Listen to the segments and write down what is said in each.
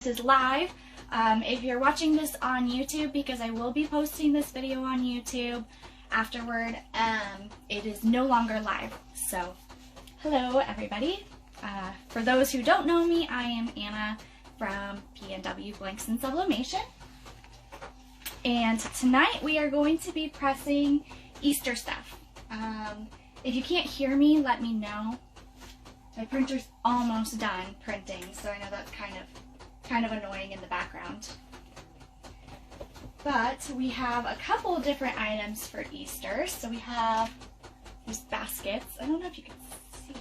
is live. If you're watching this on YouTube, because I will be posting this video on YouTube afterward, it is no longer live. So, hello everybody. For those who don't know me, I am Anna from PNW Blanks and Sublimation. And tonight we are going to be pressing Easter stuff. If you can't hear me, let me know. My printer's almost done printing, so I know that's kind of annoying in the background. But we have a couple different items for Easter. So we have these baskets. I don't know if you can see.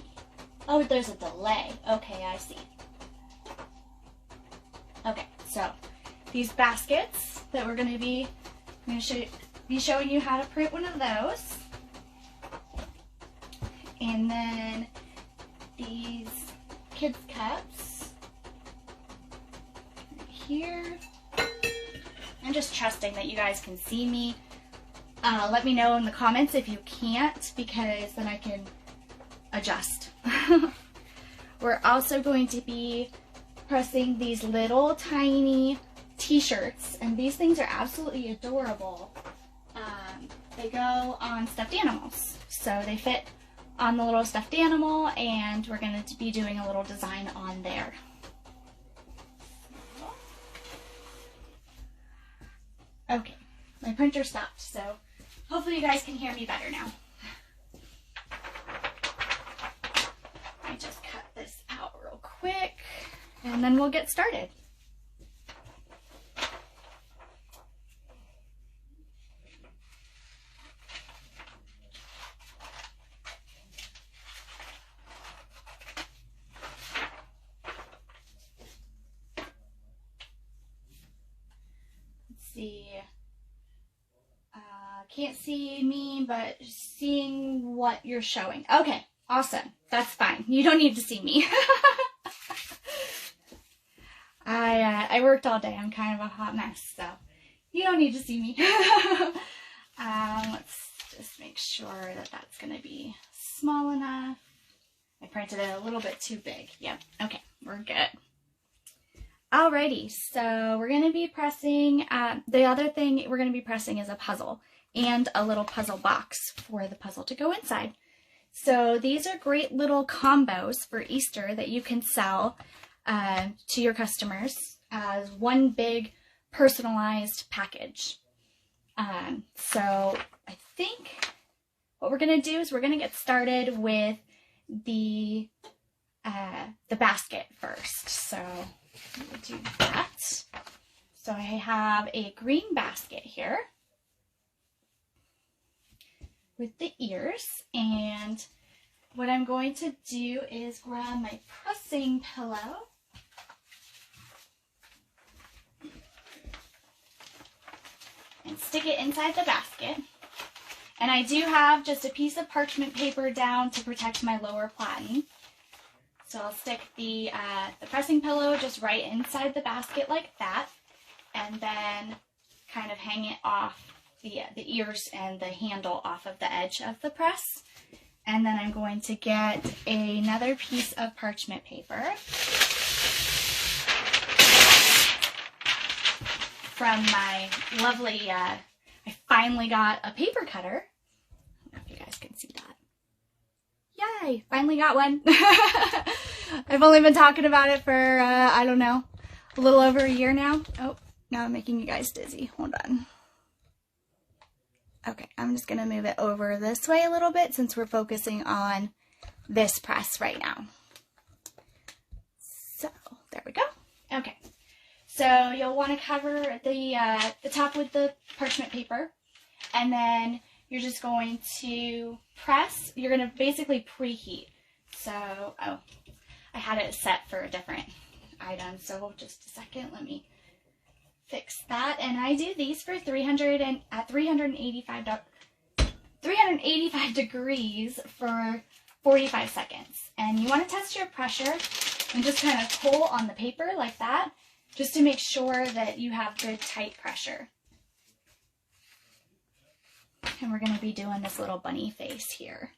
Oh, there's a delay. Okay, I see. Okay, so these baskets that we're going to be, I'm going to be showing you how to print one of those. And then these kids cups right here. I'm just trusting that you guys can see me. Let me know in the comments if you can't, because then I can adjust. We're also going to be pressing these little tiny t-shirts, and these things are absolutely adorable. They go on stuffed animals, so they fit on the little stuffed animal, and we're going to be doing a little design on there. Okay, my printer stopped, so hopefully you guys can hear me better now. Let me just cut this out real quick, and then we'll get started. See, can't see me, but seeing what you're showing. Okay, awesome. That's fine. You don't need to see me. I worked all day. I'm kind of a hot mess, so you don't need to see me. Let's just make sure that that's going to be small enough. I printed it a little bit too big. Yep. Okay, we're good. Alrighty, so we're going to be pressing, the other thing we're going to be pressing is a puzzle and a little puzzle box for the puzzle to go inside. So these are great little combos for Easter that you can sell to your customers as one big personalized package. So I think what we're going to do is we're going to get started with the basket first. So we'll do that. So I have a green basket here with the ears, and what I'm going to do is grab my pressing pillow and stick it inside the basket. And I do have just a piece of parchment paper down to protect my lower platen. So I'll stick the pressing pillow just right inside the basket like that, and then kind of hang it off the ears and the handle off of the edge of the press. And then I'm going to get another piece of parchment paper from my lovely, I finally got a paper cutter. I don't know if you guys can see that. Yay, finally got one. I've only been talking about it for, I don't know, a little over a year now. Oh, now I'm making you guys dizzy. Hold on. Okay, I'm just going to move it over this way a little bit since we're focusing on this press right now. So, there we go. Okay, so you'll want to cover the top with the parchment paper, and then you're just going to press. You're going to basically preheat. So, oh, I had it set for a different item, so just a second, let me fix that. And I do these for 385 degrees for 45 seconds. And you want to test your pressure and just kind of pull on the paper like that, just to make sure that you have good tight pressure. And we're going to be doing this little bunny face here.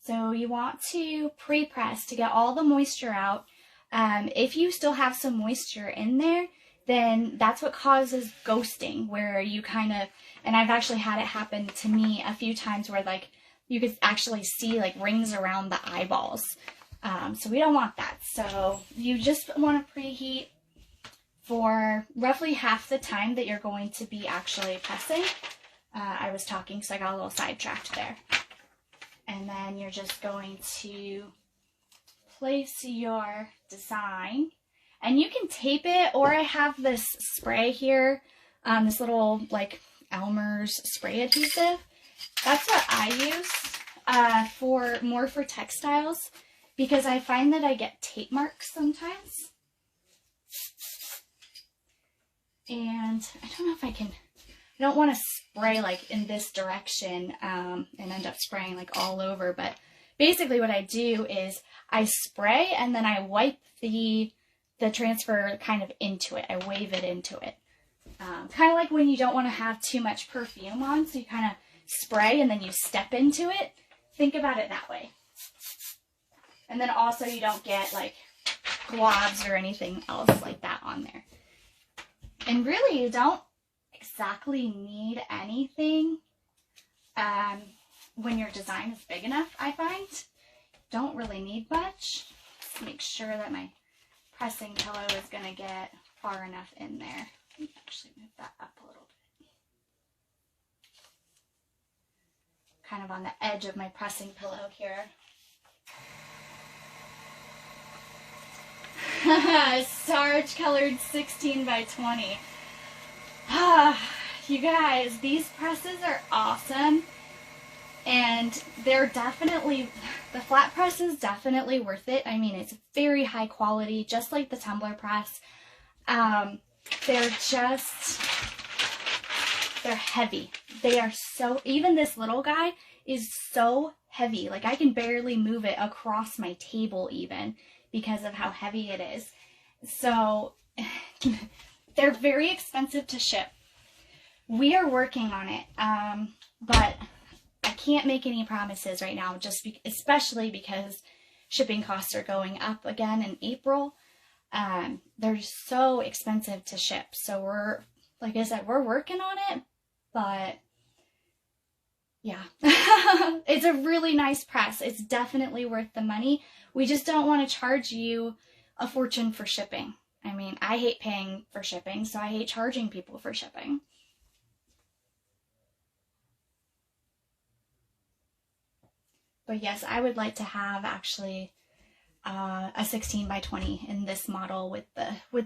So you want to pre-press to get all the moisture out If you still have some moisture in there, then that's what causes ghosting, where you kind of, and I've actually had it happen to me a few times where like you could actually see like rings around the eyeballs. So we don't want that. So you just want to preheat for roughly half the time that you're going to be actually pressing. I was talking, so I got a little sidetracked there. And then you're just going to place your design, and you can tape it, or I have this spray here, this little like Elmer's spray adhesive. That's what I use for textiles, because I find that I get tape marks sometimes. And I don't know if I don't want to spray like in this direction and end up spraying like all over, but basically what I do is I spray and then I wipe the transfer kind of into it. I wave it into it. Kind of like when you don't want to have too much perfume on, so you kind of spray and then you step into it. Think about it that way. And then also you don't get like globs or anything else like that on there. And really you don't exactly need anything when your design is big enough, I find. Don't really need much. Just make sure that my pressing pillow is going to get far enough in there. Let me actually move that up a little bit. Kind of on the edge of my pressing pillow here. Sarge colored 16 by 20. You guys, these presses are awesome. And they're definitely, the flat press is definitely worth it. I mean, it's very high quality, just like the Tumbler press. They're heavy. They are so, even this little guy is so heavy. Like I can barely move it across my table even because of how heavy it is. So they're very expensive to ship. We are working on it, but I can't make any promises right now, especially because shipping costs are going up again in April. They're so expensive to ship. So we're, like I said, we're working on it, but yeah, it's a really nice press. It's definitely worth the money. We just don't want to charge you a fortune for shipping. I mean, I hate paying for shipping, so I hate charging people for shipping. But yes, I would like to have actually a 16 by 20 in this model with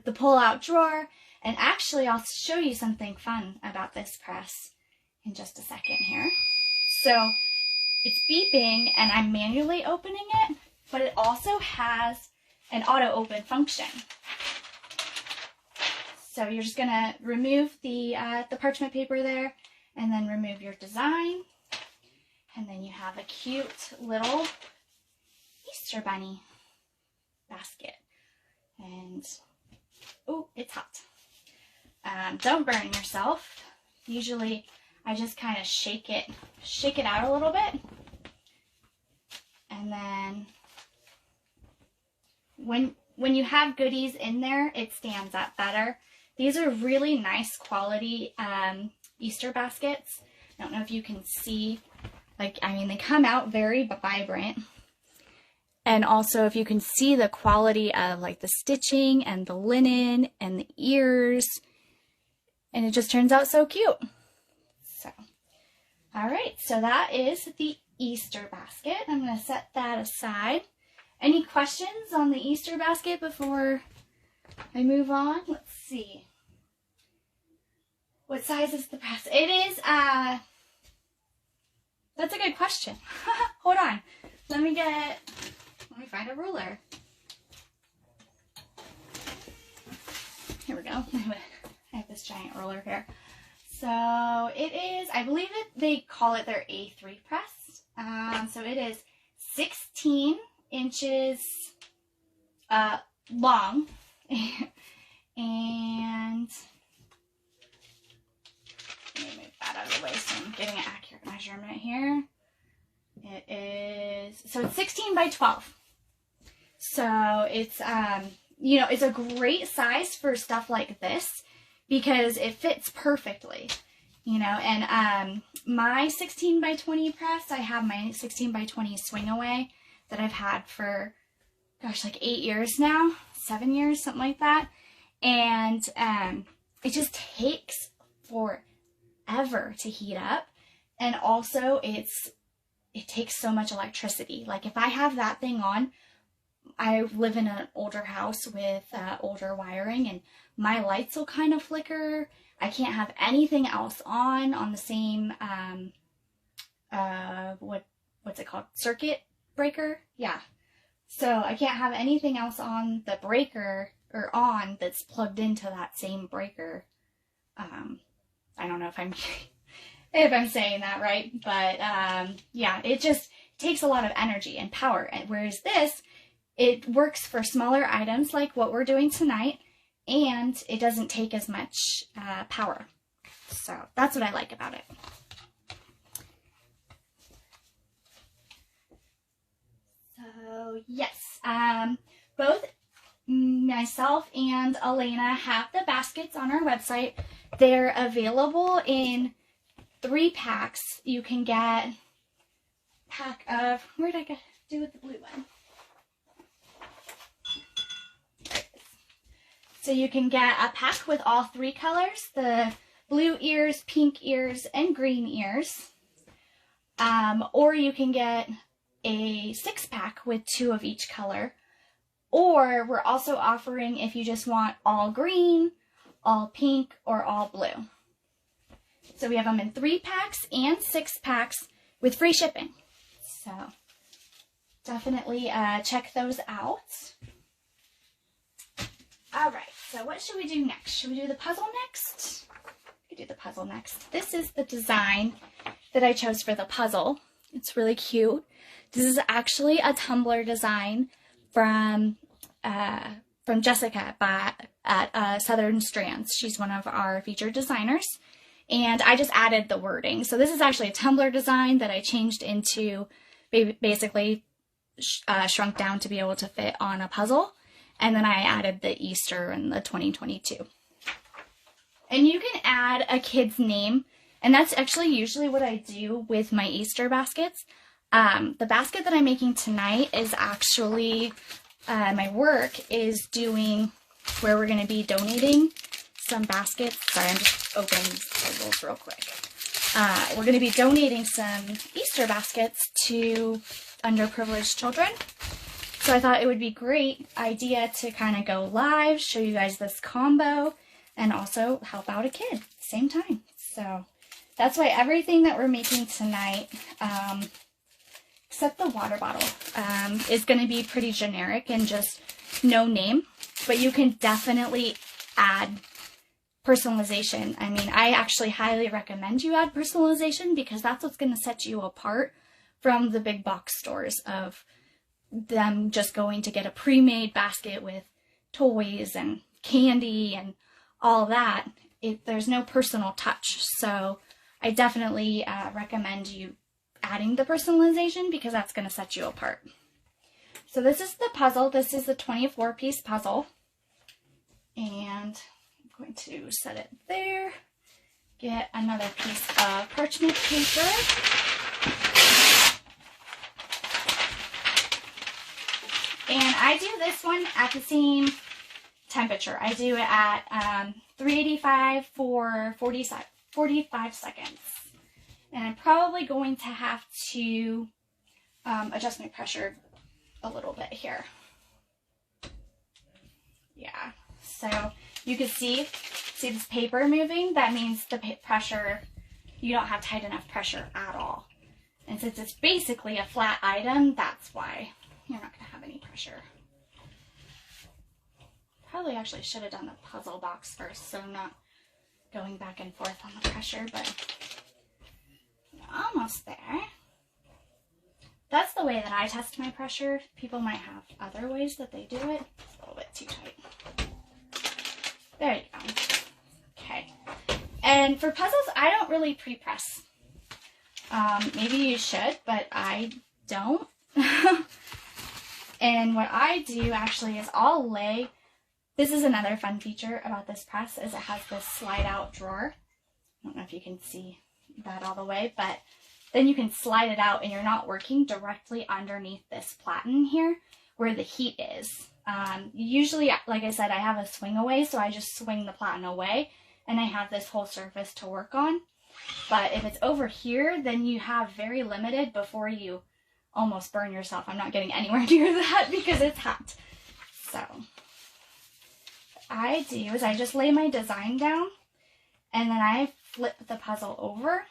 the pull-out drawer. And actually, I'll show you something fun about this press in just a second here. So it's beeping and I'm manually opening it, but it also has an auto open function. So you're just gonna remove the parchment paper there and then remove your design. And then you have a cute little Easter bunny basket. And, oh, it's hot. Don't burn yourself. Usually I just kind of shake it out a little bit. And then when you have goodies in there, it stands up better. These are really nice quality Easter baskets. I don't know if you can see. Like, I mean, they come out very vibrant. And also, if you can see the quality of, like, the stitching and the linen and the ears. And it just turns out so cute. So, all right. So, that is the Easter basket. I'm going to set that aside. Any questions on the Easter basket before I move on? Let's see. What size is the press? It is, that's a good question. Hold on. Let me find a ruler. Here we go. I have this giant ruler here. So it is, I believe they call it their A3 press. So it is 16 inches long. And let me move that out of the way so I'm getting an accurate measurement here. It is, so it's 16 by 12. So it's you know, it's a great size for stuff like this because it fits perfectly, you know. And my 16 by 20 press, I have my 16 by 20 swing away that I've had for, gosh, like 8 years now, 7 years, something like that. And it just takes forever to heat up. And also it takes so much electricity. Like if I have that thing on, I live in an older house with older wiring, and my lights will kind of flicker. I can't have anything else on the same, what's it called? Circuit breaker? Yeah. So I can't have anything else on the breaker or on that's plugged into that same breaker. I don't know if I'm saying that right, but yeah, it just takes a lot of energy and power. And whereas this, it works for smaller items like what we're doing tonight, and it doesn't take as much power. So that's what I like about it. So yes, both myself and Elena have the baskets on our website. They're available in 3 packs. You can get a pack of, where did I do with the blue one? So you can get a pack with all 3 colors, the blue ears, pink ears, and green ears. Or you can get a 6-pack with 2 of each color. Or we're also offering if you just want all green, all pink, or all blue. So we have them in 3 packs and 6 packs with free shipping. So definitely check those out. All right, so what should we do next? Should we do the puzzle next? We could do the puzzle next. This is the design that I chose for the puzzle. It's really cute. This is actually a Tumbler design from Jessica at Southern Strands. She's one of our featured designers. And I just added the wording. So this is actually a Tumbler design that I changed into, basically shrunk down to be able to fit on a puzzle. And then I added the Easter and the 2022. And you can add a kid's name. And that's actually usually what I do with my Easter baskets. The basket that I'm making tonight is actually, my work is doing where we're going to be donating some baskets. Sorry, I'm just opening these puzzles real quick. We're going to be donating some Easter baskets to underprivileged children. So I thought it would be a great idea to kind of go live, show you guys this combo, and also help out a kid at the same time. So that's why everything that we're making tonight, except the water bottle, is going to be pretty generic and just no name. But you can definitely add personalization. I mean, I actually highly recommend you add personalization because that's what's going to set you apart from the big box stores of them just going to get a pre-made basket with toys and candy and all that. There's no personal touch. So I definitely recommend you adding the personalization because that's going to set you apart. So this is the puzzle. This is the 24-piece puzzle. And I'm going to set it there. Get another piece of parchment paper. And I do this one at the same temperature. I do it at 385 for 45 seconds. And I'm probably going to have to adjust my pressure a little bit here. Yeah, so you can see this paper moving. That means the pressure, you don't have tight enough pressure at all. And since it's basically a flat item, that's why you're not going to have any pressure. Probably actually should have done the puzzle box first, so I'm not going back and forth on the pressure, but almost there. That's the way that I test my pressure. People might have other ways that they do it. It's a little bit too tight. There you go. Okay. And for puzzles, I don't really pre-press. Maybe you should, but I don't. And what I do actually is I'll lay This is another fun feature about this press, is it has this slide out drawer. I don't know if you can see that all the way, but then you can slide it out and you're not working directly underneath this platen here where the heat is. Usually, like I said, I have a swing away, so I just swing the platen away and I have this whole surface to work on. But if it's over here, then you have very limited before you almost burn yourself. I'm not getting anywhere near that because it's hot. So what I do is I just lay my design down and then I flip the puzzle over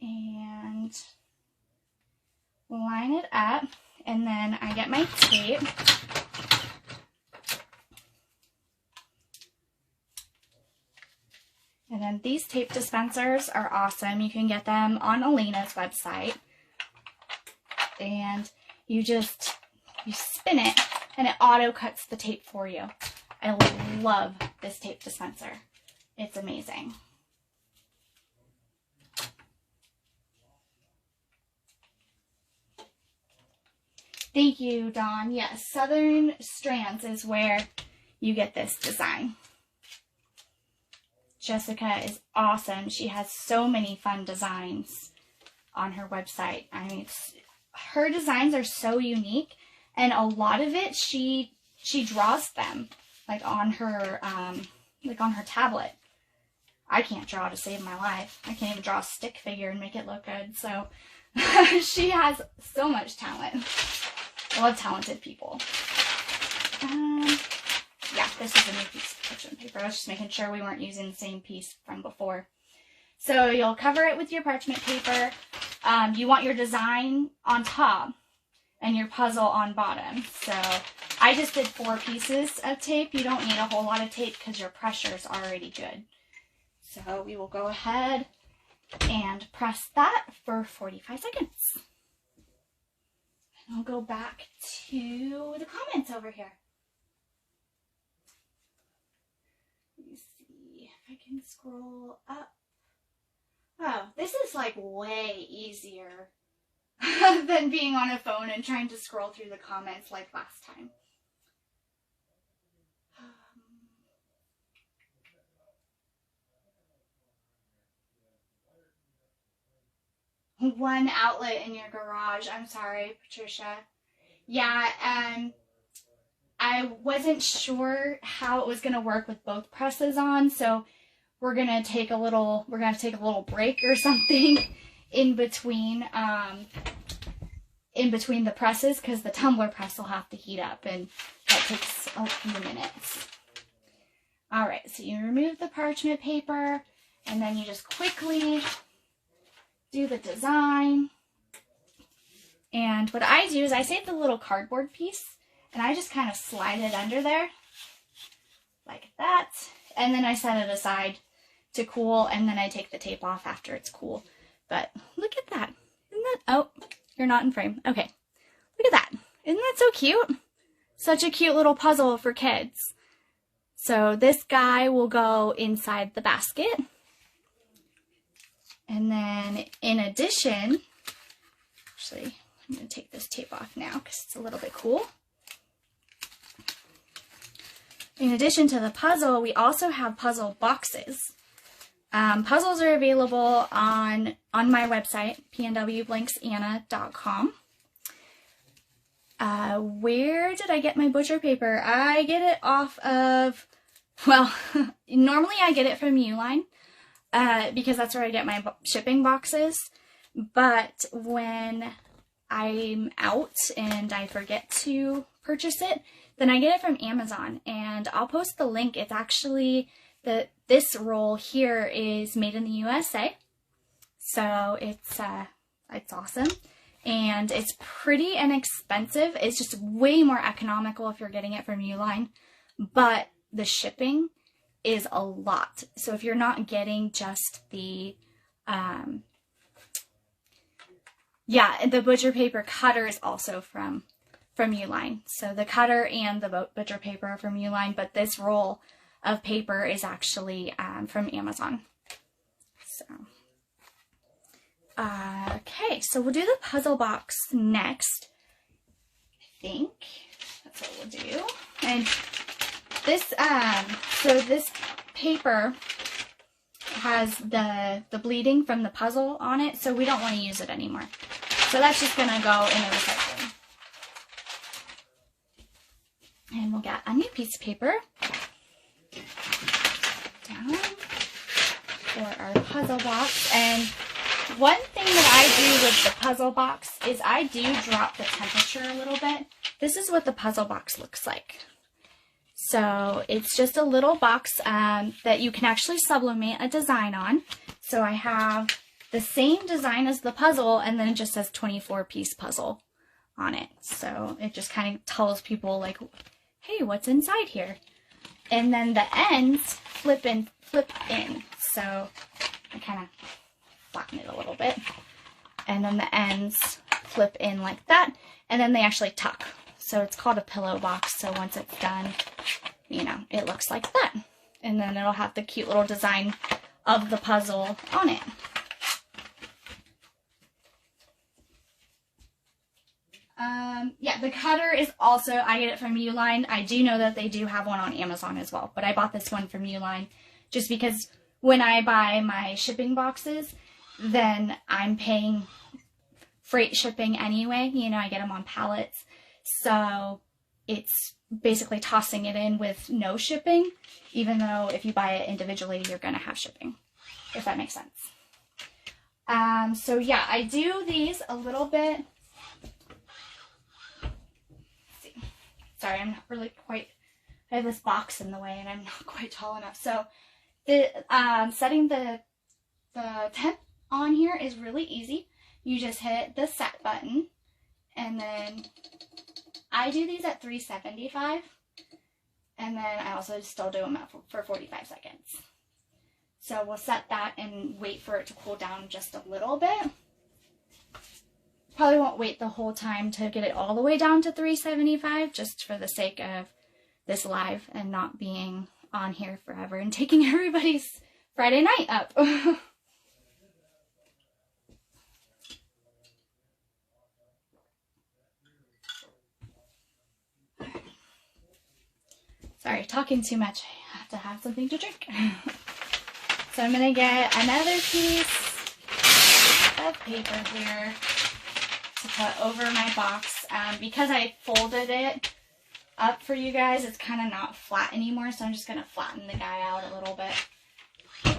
and line it up, and then I get my tape. And then these tape dispensers are awesome. You can get them on Elena's website. And you spin it and it auto cuts the tape for you. I love this tape dispenser. It's amazing. Thank you, Dawn. Yes, Southern Strands is where you get this design. Jessica is awesome. She has so many fun designs on her website. I mean, her designs are so unique, and a lot of it she draws them like on her tablet. I can't draw to save my life. I can't even draw a stick figure and make it look good. So she has so much talent. I love talented people. Yeah, this is a new piece of parchment paper. I was just making sure we weren't using the same piece from before. So you'll cover it with your parchment paper. You want your design on top and your puzzle on bottom. So I just did 4 pieces of tape. You don't need a whole lot of tape because your pressure is already good. So we will go ahead and press that for 45 seconds. And I'll go back to the comments over here. Let me see if I can scroll up. Oh, this is like way easier than being on a phone and trying to scroll through the comments like last time. One outlet in your garage. I'm sorry, Patricia. Yeah, I wasn't sure how it was going to work with both presses on, so we're going to take a little break or something in between the presses, because the tumbler press will have to heat up, and that takes a few minutes. All right, so you remove the parchment paper, and then you just quickly do the design. And what I do is I save the little cardboard piece and I just kind of slide it under there like that, and then I set it aside to cool, and then I take the tape off after it's cool. But look at that. Isn't that, oh, you're not in frame. Okay, look at that. Isn't that so cute? Such a cute little puzzle for kids. So this guy will go inside the basket. And then in addition, actually, I'm going to take this tape off now because it's a little bit cool. In addition to the puzzle, we also have puzzle boxes. Puzzles are available on my website, pnwblanksanna.com. Where did I get my butcher paper? I get it off of, well, normally I get it from Uline. Because that's where I get my shipping boxes. But when I'm out and I forget to purchase it, then I get it from Amazon. And I'll post the link. It's actually, this roll here is made in the USA. So it's awesome. And it's pretty inexpensive. It's just way more economical if you're getting it from Uline. But the shipping is a lot. So if you're not getting just the, the butcher paper cutter is also from Uline. So the cutter and the butcher paper are from Uline, but this roll of paper is actually from Amazon. So, okay, so we'll do the puzzle box next. I think that's what we'll do. And This, so this paper has the bleeding from the puzzle on it, so we don't want to use it anymore. So that's just going to go in the recycling. And we'll get a new piece of paper down for our puzzle box. And one thing that I do with the puzzle box is I do drop the temperature a little bit. This is what the puzzle box looks like. So it's just a little box that you can actually sublimate a design on. So I have the same design as the puzzle, and then it just says 24-piece puzzle on it. So it just kind of tells people like, hey, what's inside here? And then the ends flip in. So I kind of flatten it a little bit. And then the ends flip in like that, and then they actually tuck. So it's called a pillow box. So once it's done, you know, it looks like that. And then it'll have the cute little design of the puzzle on it. Yeah, the cutter is also, I get it from Uline. I do know that they do have one on Amazon as well, but I bought this one from Uline just because when I buy my shipping boxes, then I'm paying freight shipping anyway. You know, I get them on pallets. So it's basically tossing it in with no shipping, even though if you buy it individually, you're going to have shipping, if that makes sense. So yeah, I do these a little bit. Sorry, I'm not really quite, I have this box in the way and I'm not quite tall enough. So the setting the temp on here is really easy. You just hit the set button, and then I do these at 375, and then I also still do them for 45 seconds. So we'll set that and wait for it to cool down just a little bit. Probably won't wait the whole time to get it all the way down to 375, just for the sake of this live and not being on here forever and taking everybody's Friday night up. Sorry, talking too much. I have to have something to drink. So I'm going to get another piece of paper here to put over my box. Because I folded it up for you guys, it's kind of not flat anymore, so I'm just going to flatten the guy out a little bit.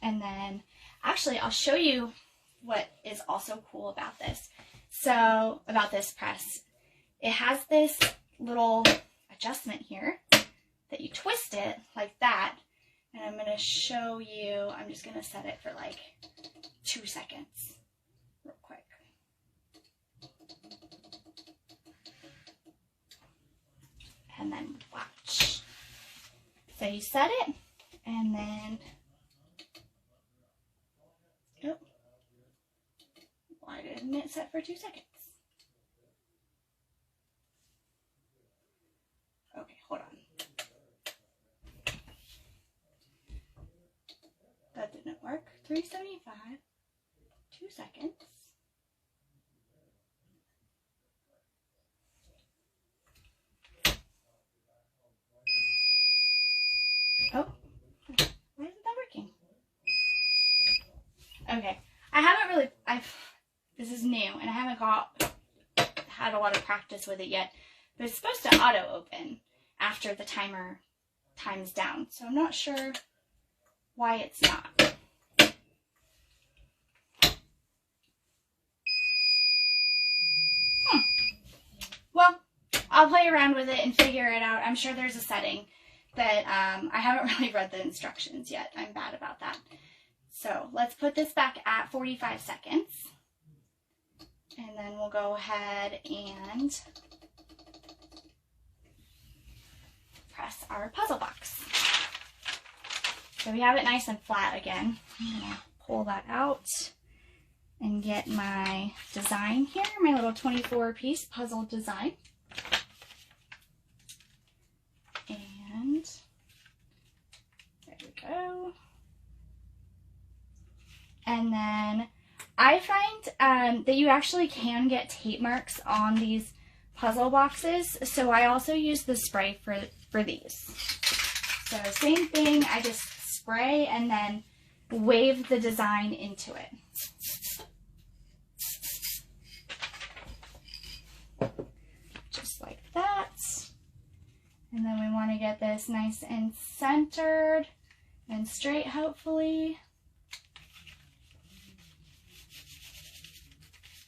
And then, actually, I'll show you what is also cool about this. So, about this press. It has this little adjustment here that you twist it like that, and I'm going to show you. I'm just going to set it for like 2 seconds real quick. And then watch. So you set it, and then, oh, why didn't it set for 2 seconds? Okay, hold on. That didn't work. 375, 2 seconds. Oh, why isn't that working? Okay, I haven't really, this is new, and I haven't had a lot of practice with it yet, but it's supposed to auto open after the timer times down, so I'm not sure why it's not. Well, I'll play around with it and figure it out. I'm sure there's a setting that I haven't really read the instructions yet. I'm bad about that. So let's put this back at 45 seconds. And then we'll go ahead and press our puzzle box. So we have it nice and flat again. I'm going to pull that out and get my design here, my little 24-piece puzzle design. And there we go. And then I find that you actually can get tape marks on these puzzle boxes, so I also use the spray for these. So same thing, I just spray and then wave the design into it. Just like that. And then we want to get this nice and centered and straight, hopefully.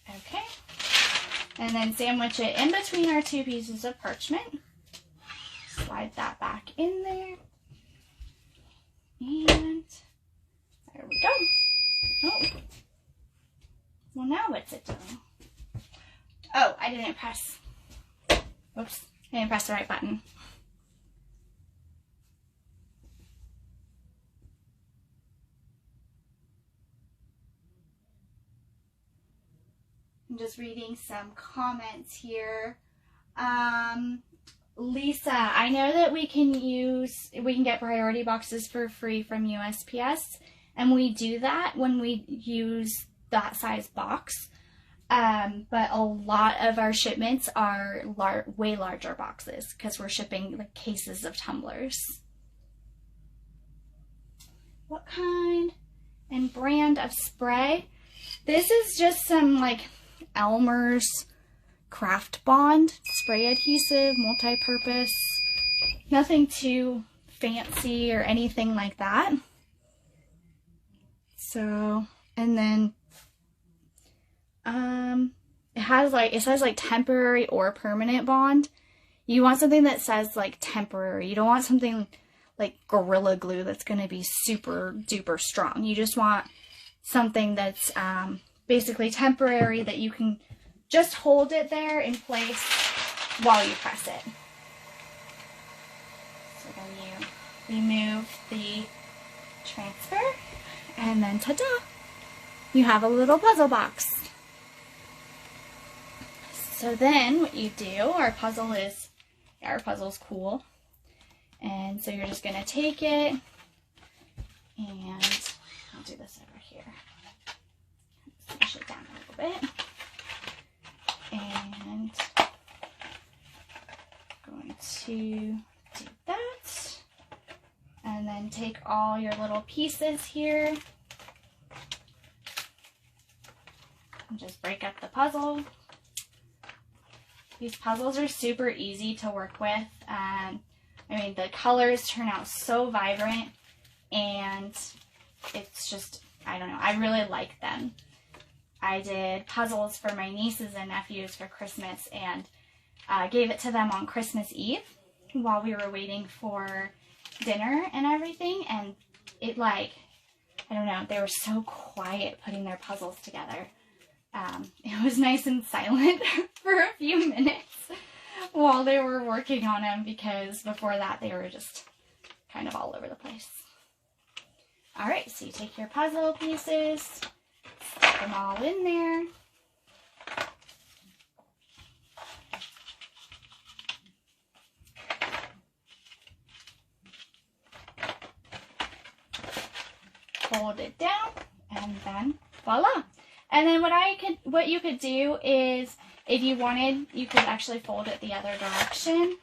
Okay. And then sandwich it in between our two pieces of parchment. Slide that back in there. And there we go. Oh. Well, now what's it doing? Oh, I didn't press. Whoops. I didn't press the right button. I'm just reading some comments here. Lisa, I know that we can get priority boxes for free from USPS, and we do that when we use that size box. But a lot of our shipments are way larger boxes because we're shipping like cases of tumblers. What kind and brand of spray? This is just some like Elmer's Craft Bond spray adhesive, multi-purpose. Nothing too fancy or anything like that. So, and then it says like temporary or permanent bond. You want something that says like temporary. You don't want something like Gorilla Glue that's going to be super duper strong. You just want something that's basically temporary, that you can just hold it there in place while you press it. So then you remove the transfer, and then ta-da! You have a little puzzle box. So then what you do, our puzzle's cool. And so you're just gonna take it, and I'll do this over here. Push it down a little bit. And I'm going to do that. And then take all your little pieces here. And just break up the puzzle. These puzzles are super easy to work with. I mean, the colors turn out so vibrant, and it's just, I don't know, I really like them. I did puzzles for my nieces and nephews for Christmas, and gave it to them on Christmas Eve while we were waiting for dinner and everything, and it, like, I don't know, they were so quiet putting their puzzles together. It was nice and silent for a few minutes while they were working on them, because before that they were just kind of all over the place. Alright, so you take your puzzle pieces, stick them all in there. Fold it down, and then voila. And then what you could do is, if you wanted, you could actually fold it the other direction,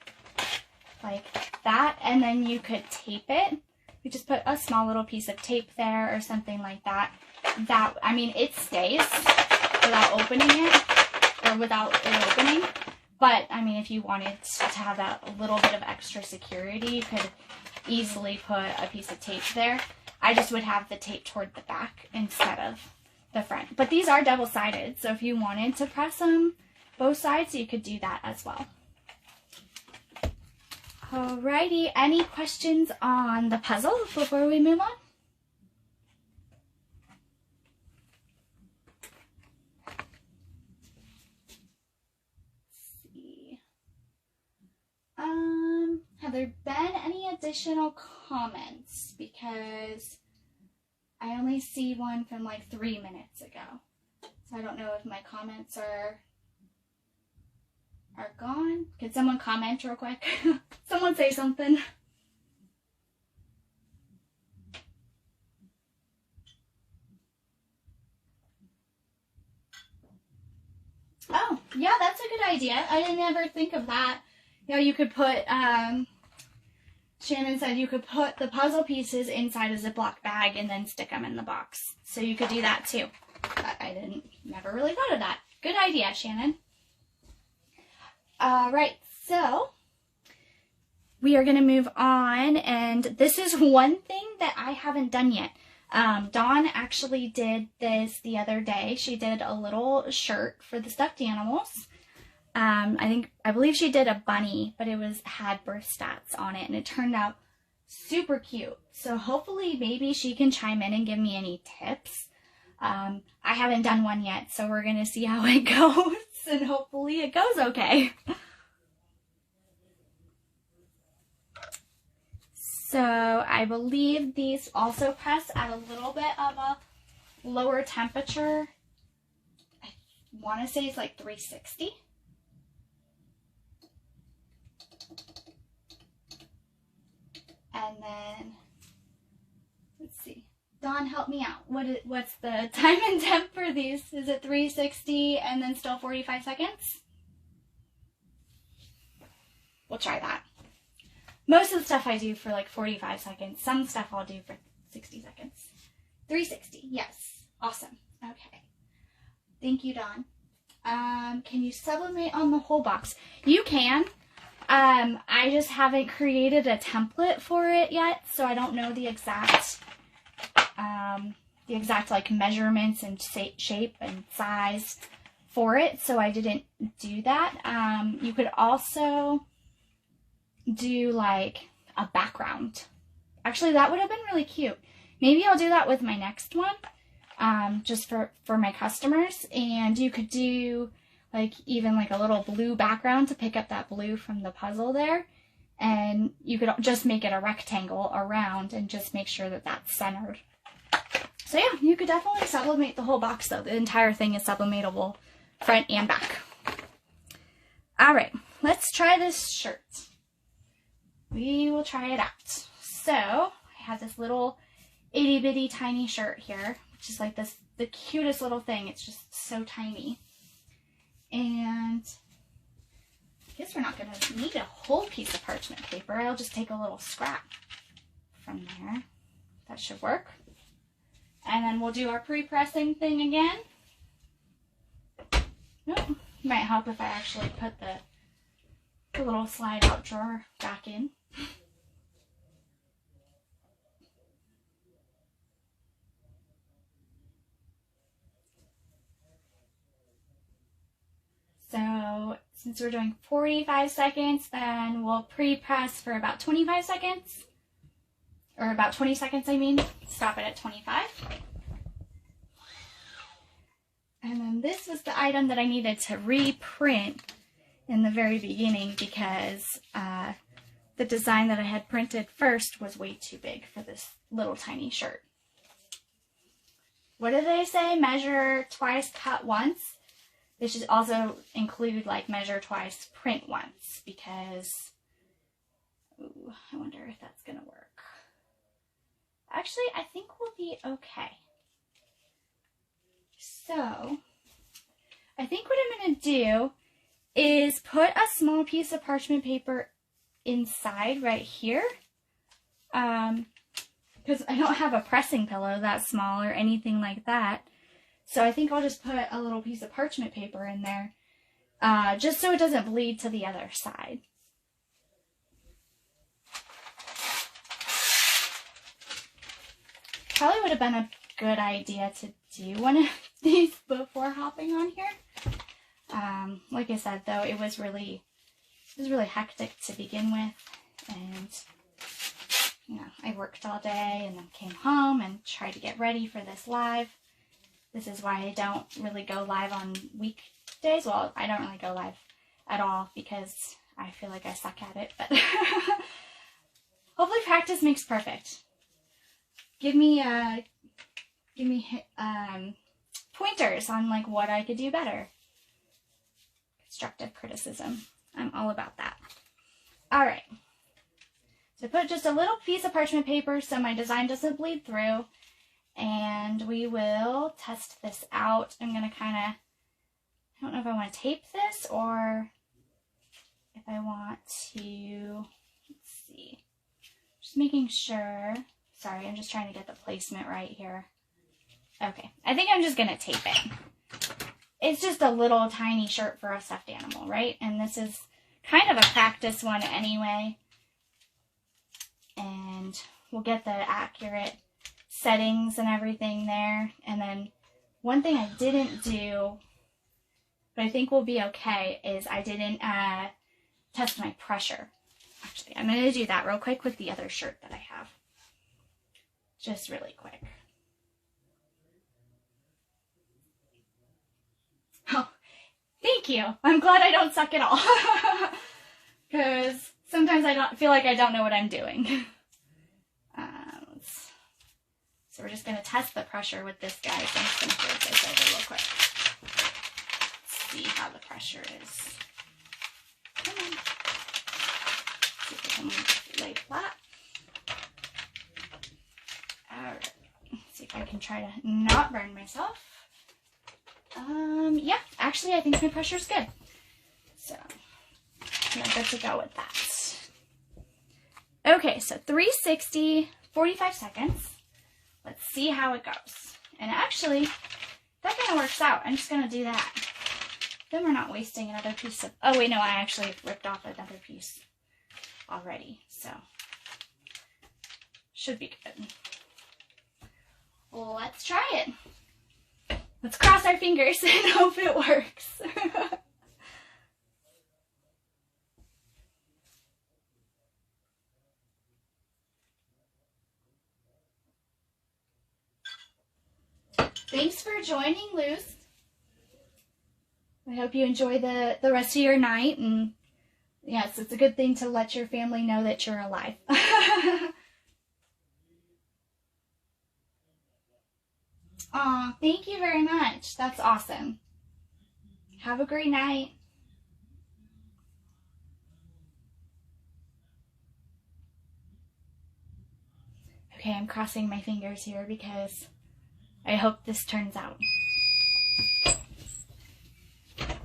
like that, and then you could tape it. You just put a small little piece of tape there or something like that. I mean, it stays without opening it, or without it opening. But, I mean, if you wanted to have that little bit of extra security, you could easily put a piece of tape there. I just would have the tape toward the back instead of the front. But these are double-sided, so if you wanted to press them both sides, you could do that as well. Alrighty, any questions on the puzzle before we move on? Let's see. Have there been any additional comments? Because I only see one from like 3 minutes ago. So I don't know if my comments are gone. Could someone comment real quick? Someone say something. Oh, Yeah, that's a good idea. I didn't ever think of that. You know, you could put, Shannon said you could put the puzzle pieces inside a Ziploc bag and then stick them in the box. So you could do that too. But I never really thought of that. Good idea, Shannon. All right, so we are going to move on, and this is one thing that I haven't done yet. Dawn actually did this the other day. She did a little shirt for the stuffed animals. I believe she did a bunny, but it had birth stats on it, and it turned out super cute. So hopefully maybe she can chime in and give me any tips. I haven't done one yet, so we're going to see how it goes, and hopefully it goes okay. So I believe these also press at a little bit of a lower temperature. I want to say it's like 360. And then, let's see. Dawn, help me out. What's the time and temp for these? Is it 360 and then still 45 seconds? We'll try that. Most of the stuff I do for like 45 seconds. Some stuff I'll do for 60 seconds. 360, yes. Awesome. Okay. Thank you, Dawn. Can you sublimate on the whole box? You can. I just haven't created a template for it yet, so I don't know the exact like measurements and shape and size for it, so I didn't do that. You could also do like a background. Actually, that would have been really cute. Maybe I'll do that with my next one, just for my customers. And you could do like even like a little blue background to pick up that blue from the puzzle there. And you could just make it a rectangle around and just make sure that that's centered. So yeah, you could definitely sublimate the whole box though. The entire thing is sublimatable front and back. All right, let's try this shirt. We will try it out. So I have this little itty bitty tiny shirt here, which is like the cutest little thing. It's just so tiny. And I guess we're not going to need a whole piece of parchment paper. I'll just take a little scrap from there. That should work. And then we'll do our pre-pressing thing again. Nope. Might help if I actually put the little slide out drawer back in. So since we're doing 45 seconds, then we'll pre-press for about 25 seconds. Or about 20 seconds, I mean. Stop it at 25. And then this was the item that I needed to reprint in the very beginning because the design that I had printed first was way too big for this little tiny shirt. What did they say? Measure twice, cut once. They should also include like measure twice, print once, because ooh, I wonder if that's going to work. Actually, I think we'll be okay. So I think what I'm going to do is put a small piece of parchment paper inside right here, because I don't have a pressing pillow that small or anything like that. So I think I'll just put a little piece of parchment paper in there, just so it doesn't bleed to the other side. Probably would have been a good idea to do one of these before hopping on here. Like I said, though, it was really hectic to begin with, and you know, I worked all day and then came home and tried to get ready for this live. This is why I don't really go live on weekdays. Well, I don't really go live at all because I feel like I suck at it, but hopefully practice makes perfect. Give me pointers on like what I could do better. Constructive criticism. I'm all about that. All right. So put just a little piece of parchment paper so my design doesn't bleed through, and we will test this out. I'm don't know if I want to tape this or if I want to, let's see, just making sure. Sorry, I'm just trying to get the placement right here. Okay, I think I'm just going to tape it. It's just a little tiny shirt for a stuffed animal, right? And this is kind of a practice one anyway. And we'll get the accurate settings and everything there. And then one thing I didn't do, but I think will be okay, is I didn't test my pressure. Actually, I'm going to do that real quick with the other shirt that I have. Just really quick. Oh, thank you. I'm glad I don't suck at all. Because sometimes I don't feel like I don't know what I'm doing. So we're just going to test the pressure with this guy. So I'm just going to flip this over real quick. Let's see how the pressure is. Come on. See if I can lay flat. Alright. Let's see if I can try to not burn myself. Yeah, actually I think my pressure's good. So I'm good to go with that. Okay, so 360, 45 seconds. Let's see how it goes. And actually, that kind of works out. I'm just going to do that. Then we're not wasting another piece of... Oh, wait, no, I actually ripped off another piece already. So, should be good. Well, let's try it. Let's cross our fingers and hope it works. Thanks for joining, Luz. I hope you enjoy the rest of your night. And yes, it's a good thing to let your family know that you're alive. Aw, thank you very much. That's awesome. Have a great night. Okay, I'm crossing my fingers here because I hope this turns out. Let's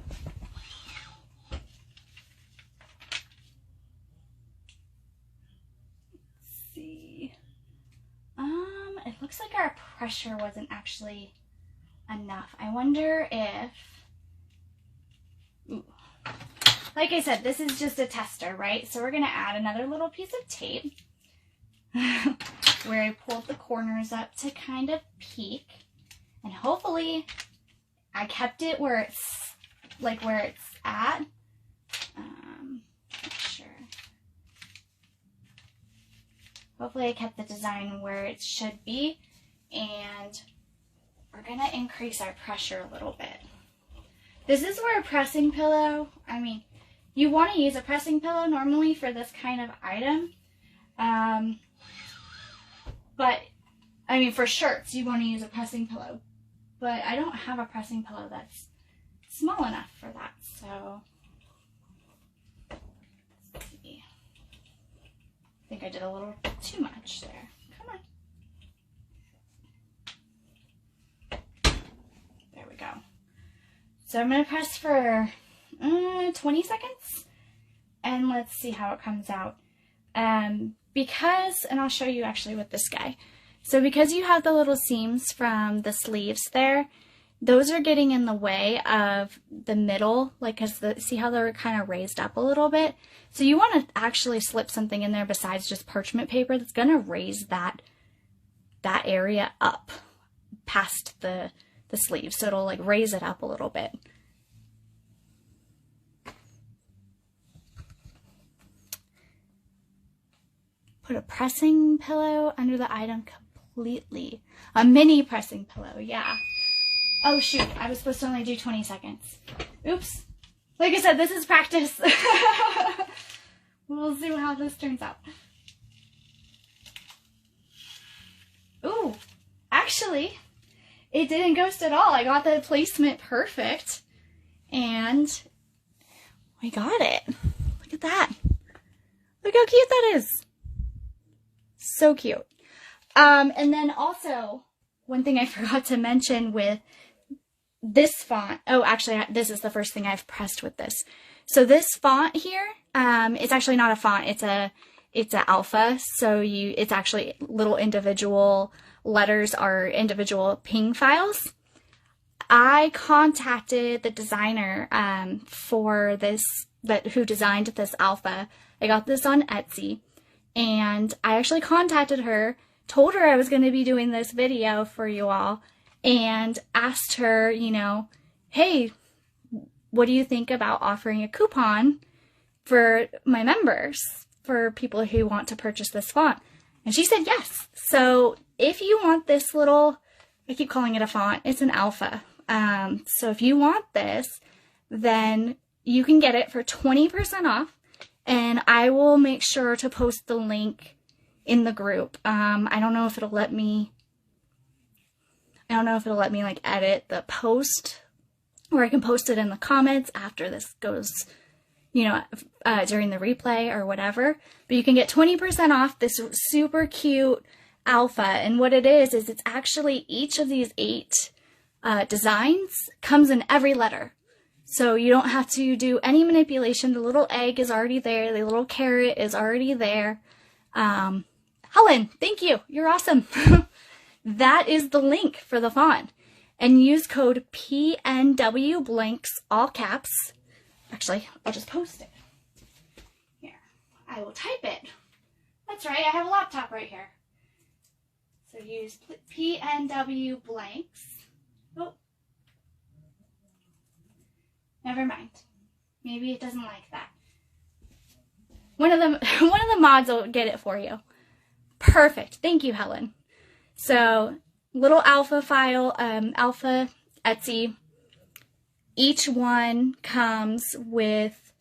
see. It looks like our pressure wasn't actually enough. I wonder if... Ooh. Like I said, this is just a tester, right? So we're going to add another little piece of tape where I pulled the corners up to kind of peek. And hopefully I kept it where it's, like where it's at. Not sure. Hopefully I kept the design where it should be. And we're going to increase our pressure a little bit. This is where a pressing pillow, I mean, you want to use a pressing pillow normally for this kind of item. But, I mean, for shirts, you want to use a pressing pillow. But I don't have a pressing pillow that's small enough for that, so let's see. I think I did a little too much there. Come on. There we go. So I'm going to press for 20 seconds, and let's see how it comes out. Because, and I'll show you actually with this guy. So because you have the little seams from the sleeves there, those are getting in the way of the middle, like, cause see how they're kind of raised up a little bit? So you want to actually slip something in there besides just parchment paper that's going to raise that area up past the sleeve. So it'll like raise it up a little bit. Put a pressing pillow under the item completely. A mini pressing pillow, yeah. Oh shoot, I was supposed to only do 20 seconds. Oops. Like I said, this is practice. We'll see how this turns out. Ooh, actually, it didn't ghost at all. I got the placement perfect. And we got it. Look at that. Look how cute that is. So cute. And then also, one thing I forgot to mention with this font, oh, actually, this is the first thing I've pressed with this. So this font here, it's actually not a font, it's a alpha, so it's actually little individual letters are individual ping files. I contacted the designer for this, who designed this alpha. I got this on Etsy, and I actually contacted her, told her I was going to be doing this video for you all, and asked her, you know, hey, what do you think about offering a coupon for my members, for people who want to purchase this font? And she said yes. So if you want this little, I keep calling it a font, it's an alpha. So if you want this, then you can get it for 20% off, and I will make sure to post the link in the group. I don't know if it'll let me like edit the post, or I can post it in the comments after this goes, you know, during the replay or whatever. But you can get 20% off this super cute alpha. And what it is it's actually each of these 8 designs comes in every letter. So you don't have to do any manipulation. The little egg is already there. The little carrot is already there. Helen, thank you. You're awesome. That is the link for the font. And use code PNW blanks, all caps. Actually, I'll just post it. Here, I will type it. That's right, I have a laptop right here. So use PNW blanks. Oh, never mind. Maybe it doesn't like that. One of the mods will get it for you. Perfect. Thank you, Helen. So, little alpha file, alpha Etsy. Each one comes with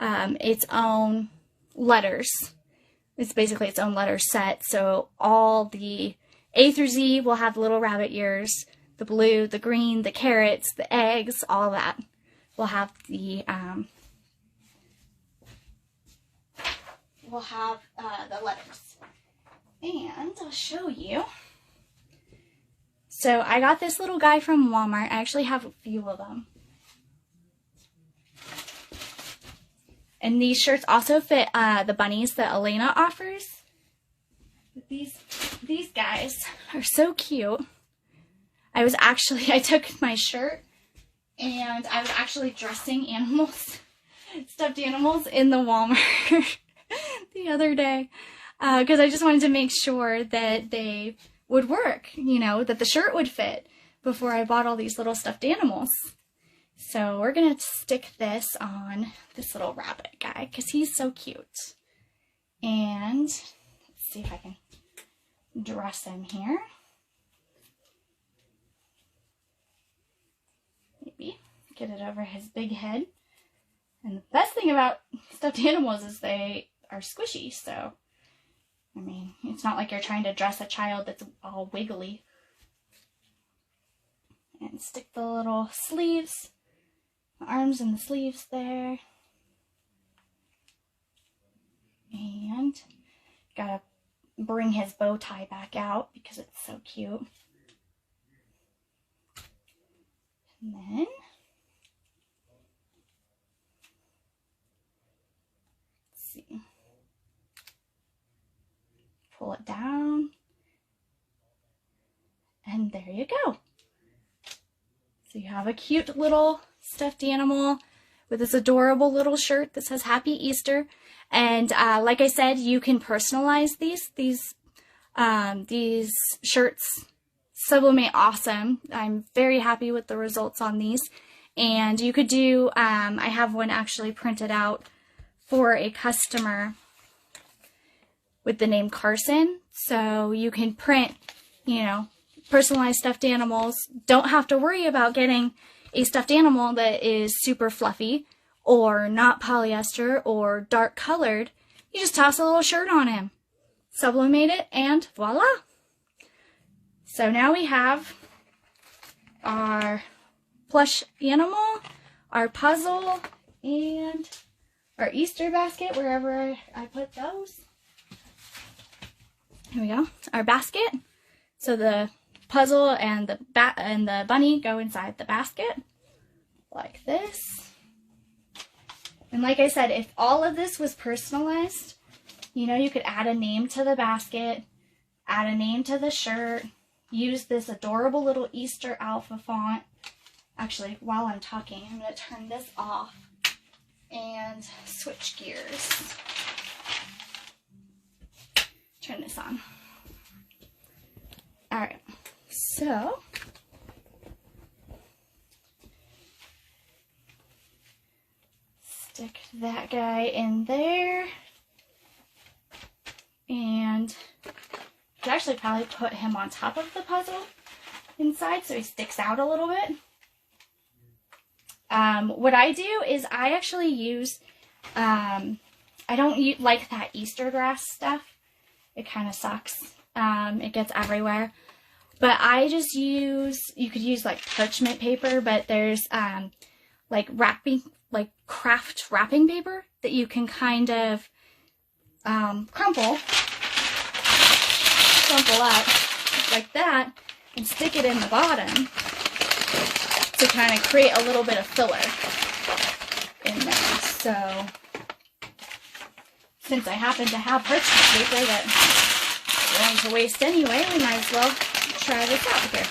its own letters. It's basically its own letter set. So all the A through Z will have little rabbit ears. The blue, the green, the carrots, the eggs, all that will have the letters. And I'll show you. So I got this little guy from Walmart. I actually have a few of them. And these shirts also fit the bunnies that Elena offers. But these guys are so cute. I took my shirt and I was actually dressing animals, stuffed animals in the Walmart the other day. Because I just wanted to make sure that they would work, you know, that the shirt would fit before I bought all these little stuffed animals. So we're going to stick this on this little rabbit guy because he's so cute. And let's see if I can dress him here. Maybe get it over his big head. And the best thing about stuffed animals is they are squishy, so I mean, it's not like you're trying to dress a child that's all wiggly. And stick the little sleeves, the arms and the sleeves there. And gotta bring his bow tie back out because it's so cute. And then let's see. Pull it down, and there you go. So you have a cute little stuffed animal with this adorable little shirt that says Happy Easter. And like I said, you can personalize these shirts. Sublimate awesome. I'm very happy with the results on these. And you could do, I have one actually printed out for a customer with the name Carson. So you can print, you know, personalized stuffed animals. Don't have to worry about getting a stuffed animal that is super fluffy or not polyester or dark colored. You just toss a little shirt on him, sublimate it, and voila. So now we have our plush animal, our puzzle, and our Easter basket, wherever I put those. Here we go, our basket. So the puzzle and the bunny go inside the basket like this. And like I said, if all of this was personalized, you know, you could add a name to the basket, add a name to the shirt, use this adorable little Easter alpha font. Actually, while I'm talking, I'm going to turn this off and switch gears. Turn this on. All right, so stick that guy in there, and you could actually probably put him on top of the puzzle inside so he sticks out a little bit. What I do is I actually use, I don't like that Easter grass stuff. It kind of sucks. It gets everywhere. But I just use, you could use like parchment paper, but there's like craft wrapping paper that you can kind of crumple up like that and stick it in the bottom to kind of create a little bit of filler in there. So since I happen to have parchment paper that we're going to waste anyway, we might as well try this out here.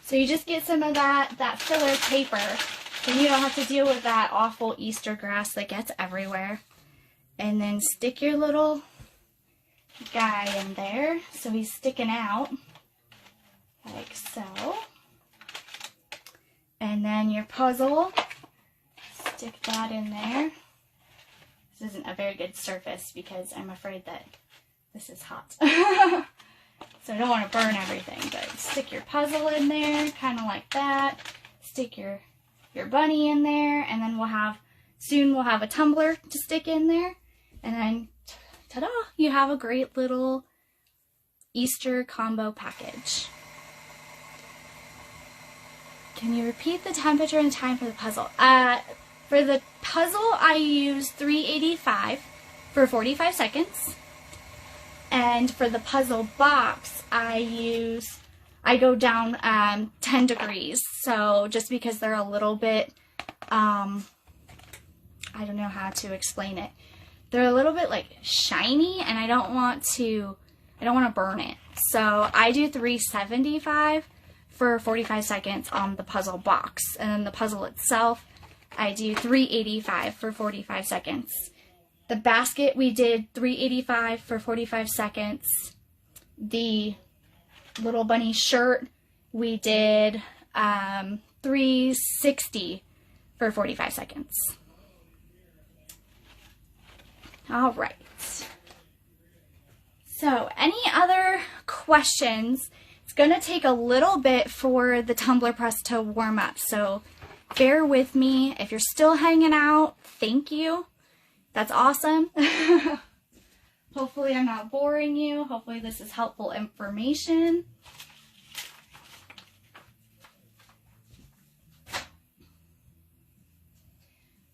So you just get some of that filler paper, then you don't have to deal with that awful Easter grass that gets everywhere. And then stick your little guy in there so he's sticking out like so. And then your puzzle, stick that in there. This isn't a very good surface because I'm afraid that this is hot. So I don't want to burn everything, but stick your puzzle in there, kind of like that. Stick your bunny in there, and then soon we'll have a tumbler to stick in there. And then, ta-da, you have a great little Easter combo package. Can you repeat the temperature and time for the puzzle? For the puzzle, I use 385 for 45 seconds. And for the puzzle box, I go down 10 degrees. So just because they're a little bit, I don't know how to explain it. They're a little bit like shiny, and I don't want to burn it. So I do 375 for 45 seconds on the puzzle box. And then the puzzle itself, I do 385 for 45 seconds. The basket, we did 385 for 45 seconds. The little bunny shirt, we did 360 for 45 seconds. All right. So, any other questions? It's going to take a little bit for the tumbler press to warm up, so bear with me. If you're still hanging out, thank you. That's awesome. Hopefully I'm not boring you. Hopefully this is helpful information.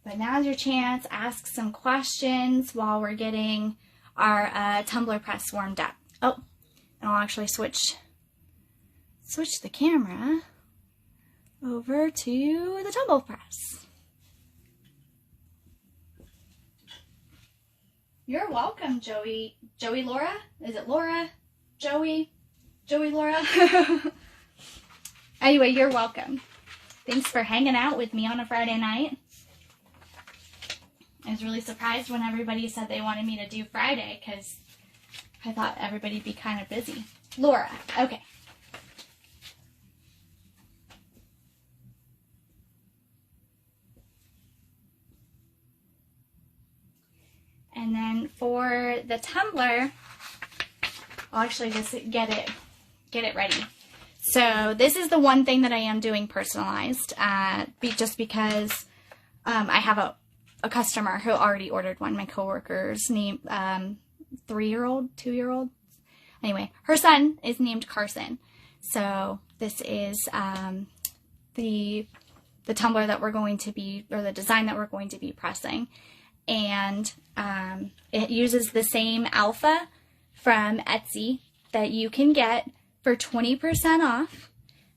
But now's your chance. Ask some questions while we're getting our tumbler press warmed up. Oh, and I'll actually switch the camera over to the tumbler press. You're welcome, Joey Laura. Is it Laura? Joey Laura? Anyway, you're welcome. Thanks for hanging out with me on a Friday night. I was really surprised when everybody said they wanted me to do Friday because I thought everybody'd be kind of busy. Laura, okay. And then for the tumbler, I'll actually just get it ready. So this is the one thing that I am doing personalized, just because I have a customer who already ordered one. My coworker's name, 3-year-old, 2-year-old. Anyway, her son is named Carson. So this is the tumbler that we're going to be, or the design that we're going to be pressing. And it uses the same alpha from Etsy that you can get for 20% off.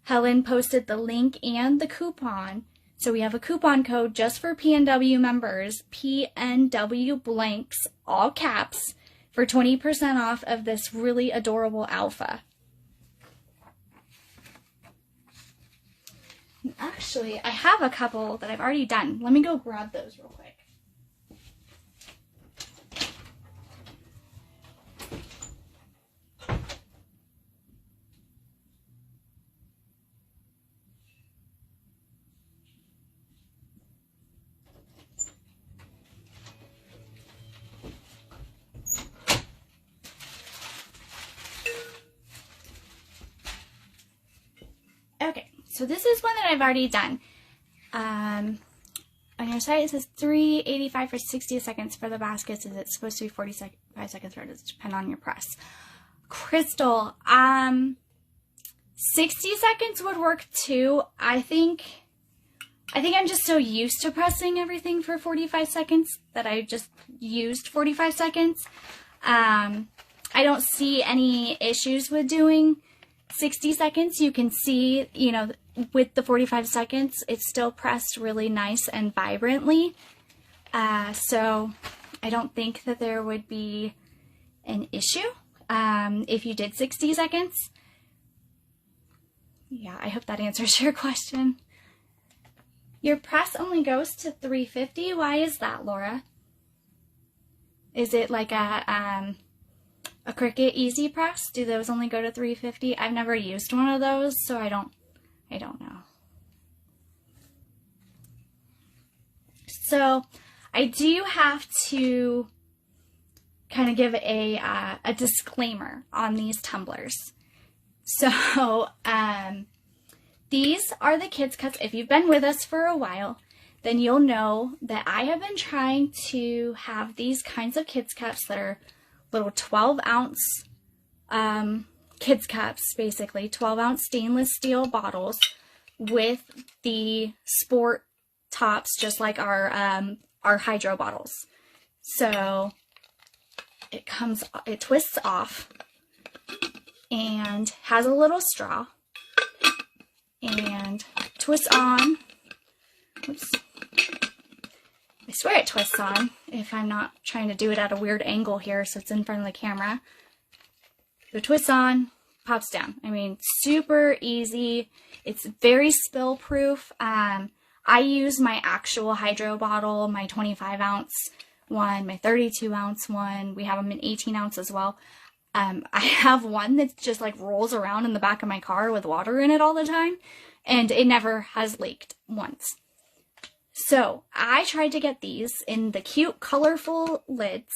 Helen posted the link and the coupon. So we have a coupon code just for PNW members, PNW blanks, all caps, for 20% off of this really adorable alpha. Actually, I have a couple that I've already done. Let me go grab those real quick. Okay, so this is one that I've already done. On your site it says $3.85 for 60 seconds for the baskets. Is it supposed to be 45 seconds, or does it depend on your press? Crystal, 60 seconds would work too. I think I'm just so used to pressing everything for 45 seconds that I just used 45 seconds. I don't see any issues with doing 60 seconds. You can see, you know, with the 45 seconds, it's still pressed really nice and vibrantly. So I don't think that there would be an issue if you did 60 seconds. Yeah, I hope that answers your question. Your press only goes to 350. Why is that, Laura? Is it like a Cricut Easy Press? Do those only go to 350? I've never used one of those, so I don't know. So I do have to kind of give a disclaimer on these tumblers. So these are the kids' cups. If you've been with us for a while, then you'll know that I have been trying to have these kinds of kids' cups that are little 12-ounce kids' cups, basically 12-ounce stainless steel bottles with the sport tops, just like our hydro bottles. So it twists off and has a little straw and twists on. Oops. I swear it twists on if I'm not trying to do it at a weird angle here so it's in front of the camera. So it twists on, pops down. I mean, super easy. It's very spill proof. I use my actual hydro bottle, my 25-ounce one, my 32-ounce one. We have them in 18 ounce as well. I have one that just like rolls around in the back of my car with water in it all the time, and it never has leaked once. So I tried to get these in the cute, colorful lids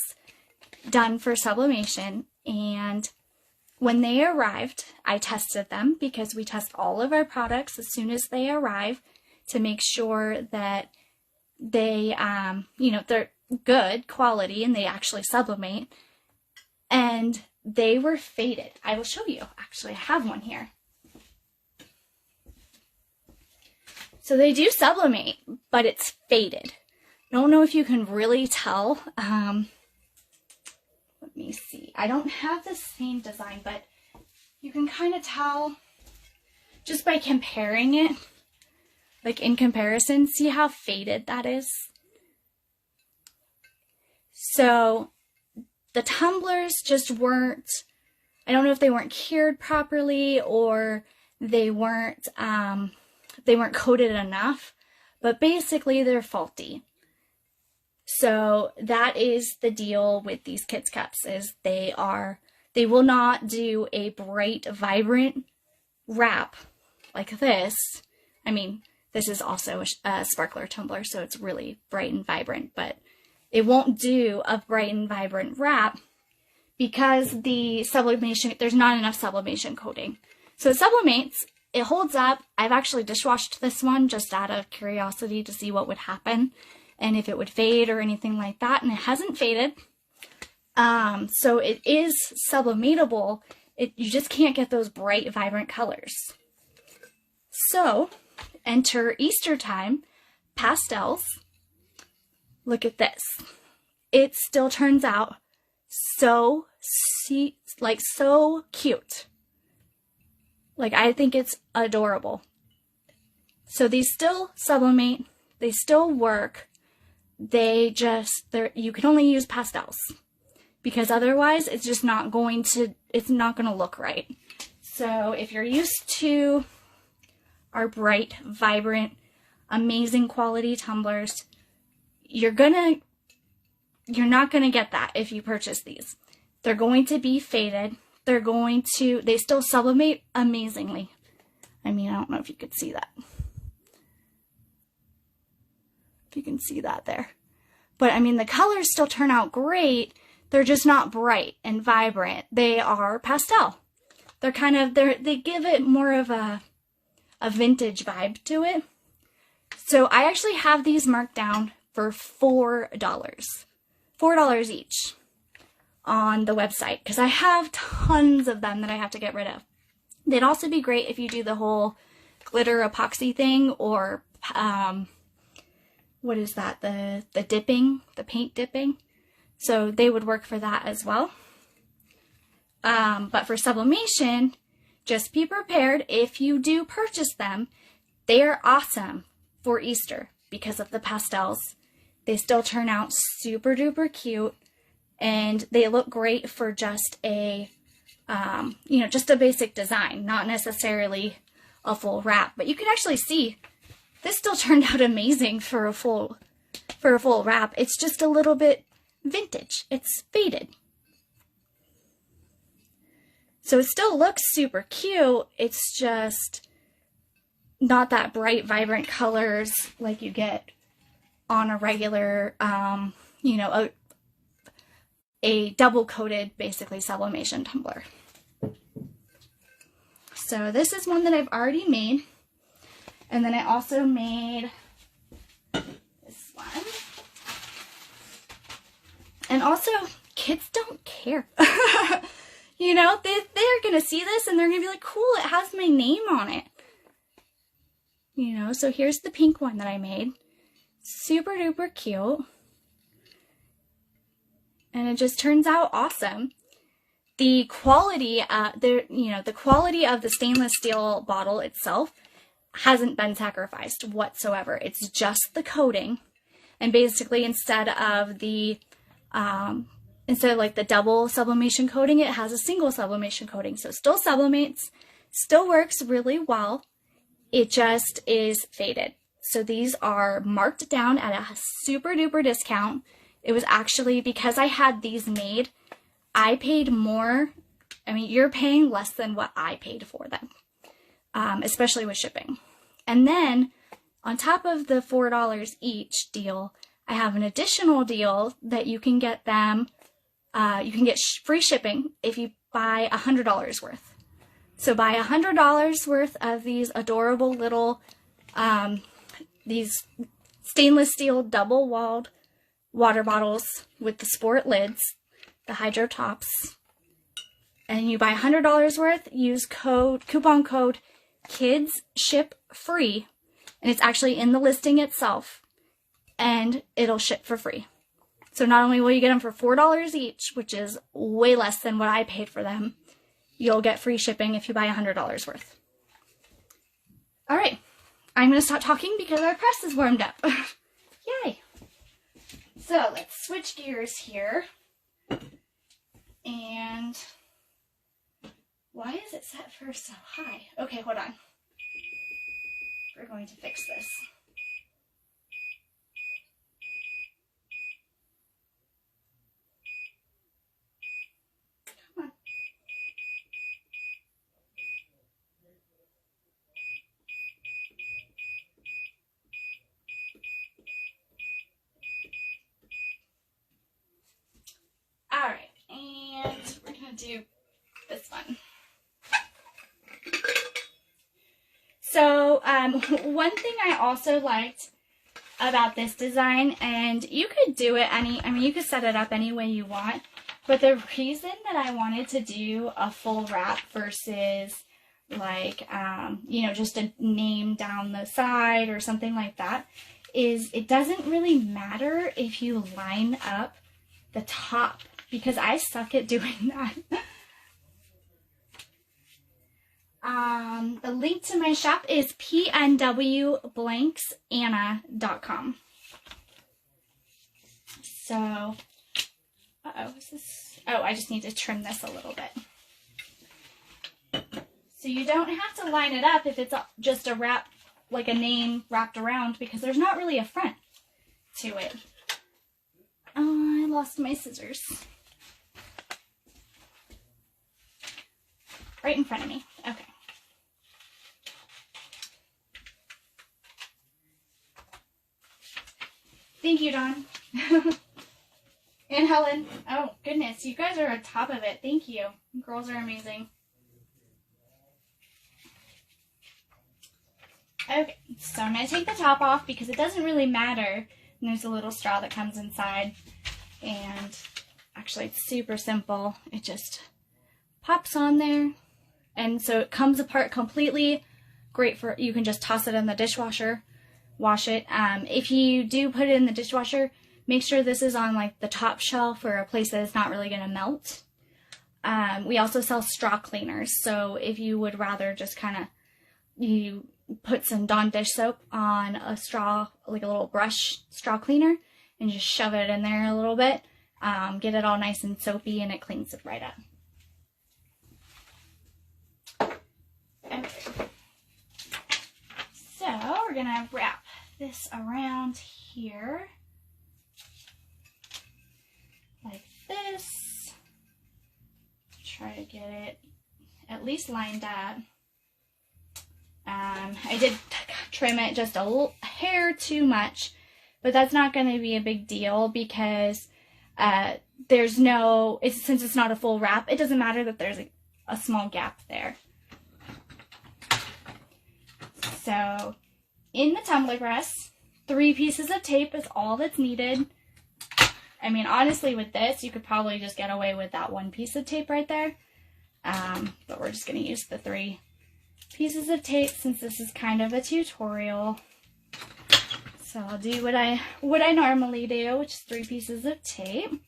done for Sublimation, and when they arrived, I tested them because we test all of our products as soon as they arrive to make sure that they, you know, they're good quality and they actually sublimate. And they were faded. I will show you. Actually, I have one here. So they do sublimate, but it's faded. I don't know if you can really tell. Let me see. I don't have the same design, but you can kind of tell just by comparing it. Like in comparison, see how faded that is? So the tumblers just weren't, I don't know if they weren't cured properly or they weren't coated enough, but basically they're faulty. So that is the deal with these kids' cups, is they will not do a bright, vibrant wrap like this. I mean, this is also a sparkler tumbler, so it's really bright and vibrant, but it won't do a bright and vibrant wrap because the sublimation, there's not enough sublimation coating. So it sublimates, it holds up. I've actually dishwashed this one just out of curiosity to see what would happen and if it would fade or anything like that, and it hasn't faded. So it is sublimatable. You just can't get those bright, vibrant colors. So enter Easter time pastels, look at this. It still turns out so so cute. Like, I think it's adorable. So these still sublimate, they still work. You can only use pastels because otherwise it's just not going to look right. So if you're used to our bright, vibrant, amazing quality tumblers, you're not gonna get that if you purchase these. They're going to be faded. They still sublimate amazingly. I mean, I don't know if you could see that. If you can see that there. But I mean, the colors still turn out great. They're just not bright and vibrant. They are pastel. They give it more of a vintage vibe to it. So I actually have these marked down for $4. $4 each on the website because I have tons of them that I have to get rid of. They'd also be great if you do the whole glitter epoxy thing or what is that? The paint dipping. So they would work for that as well. But for sublimation, just be prepared if you do purchase them. They are awesome for Easter because of the pastels. They still turn out super duper cute, and they look great for just a, just a basic design, not necessarily a full wrap. But you can actually see this still turned out amazing for a full wrap. It's just a little bit vintage. It's faded. So it still looks super cute. It's just not that bright, vibrant colors like you get on a regular, a double-coated, basically, sublimation tumbler. So this is one that I've already made. And then I also made this one. And also, kids don't care. They're going to see this and they're going to be like, cool, it has my name on it. So here's the pink one that I made. Super duper cute. And it just turns out awesome. The quality, the quality of the stainless steel bottle itself hasn't been sacrificed whatsoever. It's just the coating. And basically instead of the double sublimation coating, it has a single sublimation coating. So it still sublimates, still works really well. It just is faded. So these are marked down at a super duper discount. It was actually because I had these made, I paid more. I mean, you're paying less than what I paid for them, especially with shipping. And then on top of the $4 each deal, I have an additional deal that you can get them. You can get free shipping if you buy $100 worth. So buy $100 worth of these adorable little, these stainless steel double-walled water bottles with the sport lids, the hydro tops. And you buy $100 worth, use coupon code KIDSSHIPFREE, and it's actually in the listing itself, and it'll ship for free. So not only will you get them for $4 each, which is way less than what I paid for them, you'll get free shipping if you buy $100 worth. All right, I'm going to stop talking because our press is warmed up. Yay! So let's switch gears here. And why is it set for so high? Okay, hold on. We're going to fix this. Come on. All right, and we're going to do this one. So one thing I also liked about this design, and you could do it you could set it up any way you want, but the reason that I wanted to do a full wrap versus like, you know, just a name down the side or something like that, is it doesn't really matter if you line up the top, because I suck at doing that. The link to my shop is pnwblanksanna.com. So, is this? Oh, I just need to trim this a little bit. So you don't have to line it up if it's just a wrap, like a name wrapped around, because there's not really a front to it. Oh, I lost my scissors. Right in front of me. Okay. Thank you, Dawn. And Helen. Oh, goodness. You guys are on top of it. Thank you. You girls are amazing. Okay, so I'm going to take the top off because it doesn't really matter. And there's a little straw that comes inside. And actually, it's super simple. It just pops on there. And so it comes apart completely. Great for, you can just toss it in the dishwasher, wash it. If you do put it in the dishwasher, make sure this is on like the top shelf or a place that it's not really going to melt. We also sell straw cleaners. So if you would rather just kind of, you put some Dawn dish soap on a straw, like a little brush straw cleaner, and just shove it in there a little bit. Get it all nice and soapy, and it cleans it right up. Okay. So we're gonna wrap this around here like this. Try to get it at least lined up. I did trim it just a little hair too much, but that's not going to be a big deal because there's no, since it's not a full wrap, it doesn't matter that there's a small gap there. So in the tumbler press, 3 pieces of tape is all that's needed. I mean, honestly, with this, you could probably just get away with that 1 piece of tape right there. But we're just going to use the 3 pieces of tape since this is kind of a tutorial. So I'll do what I normally do, which is 3 pieces of tape.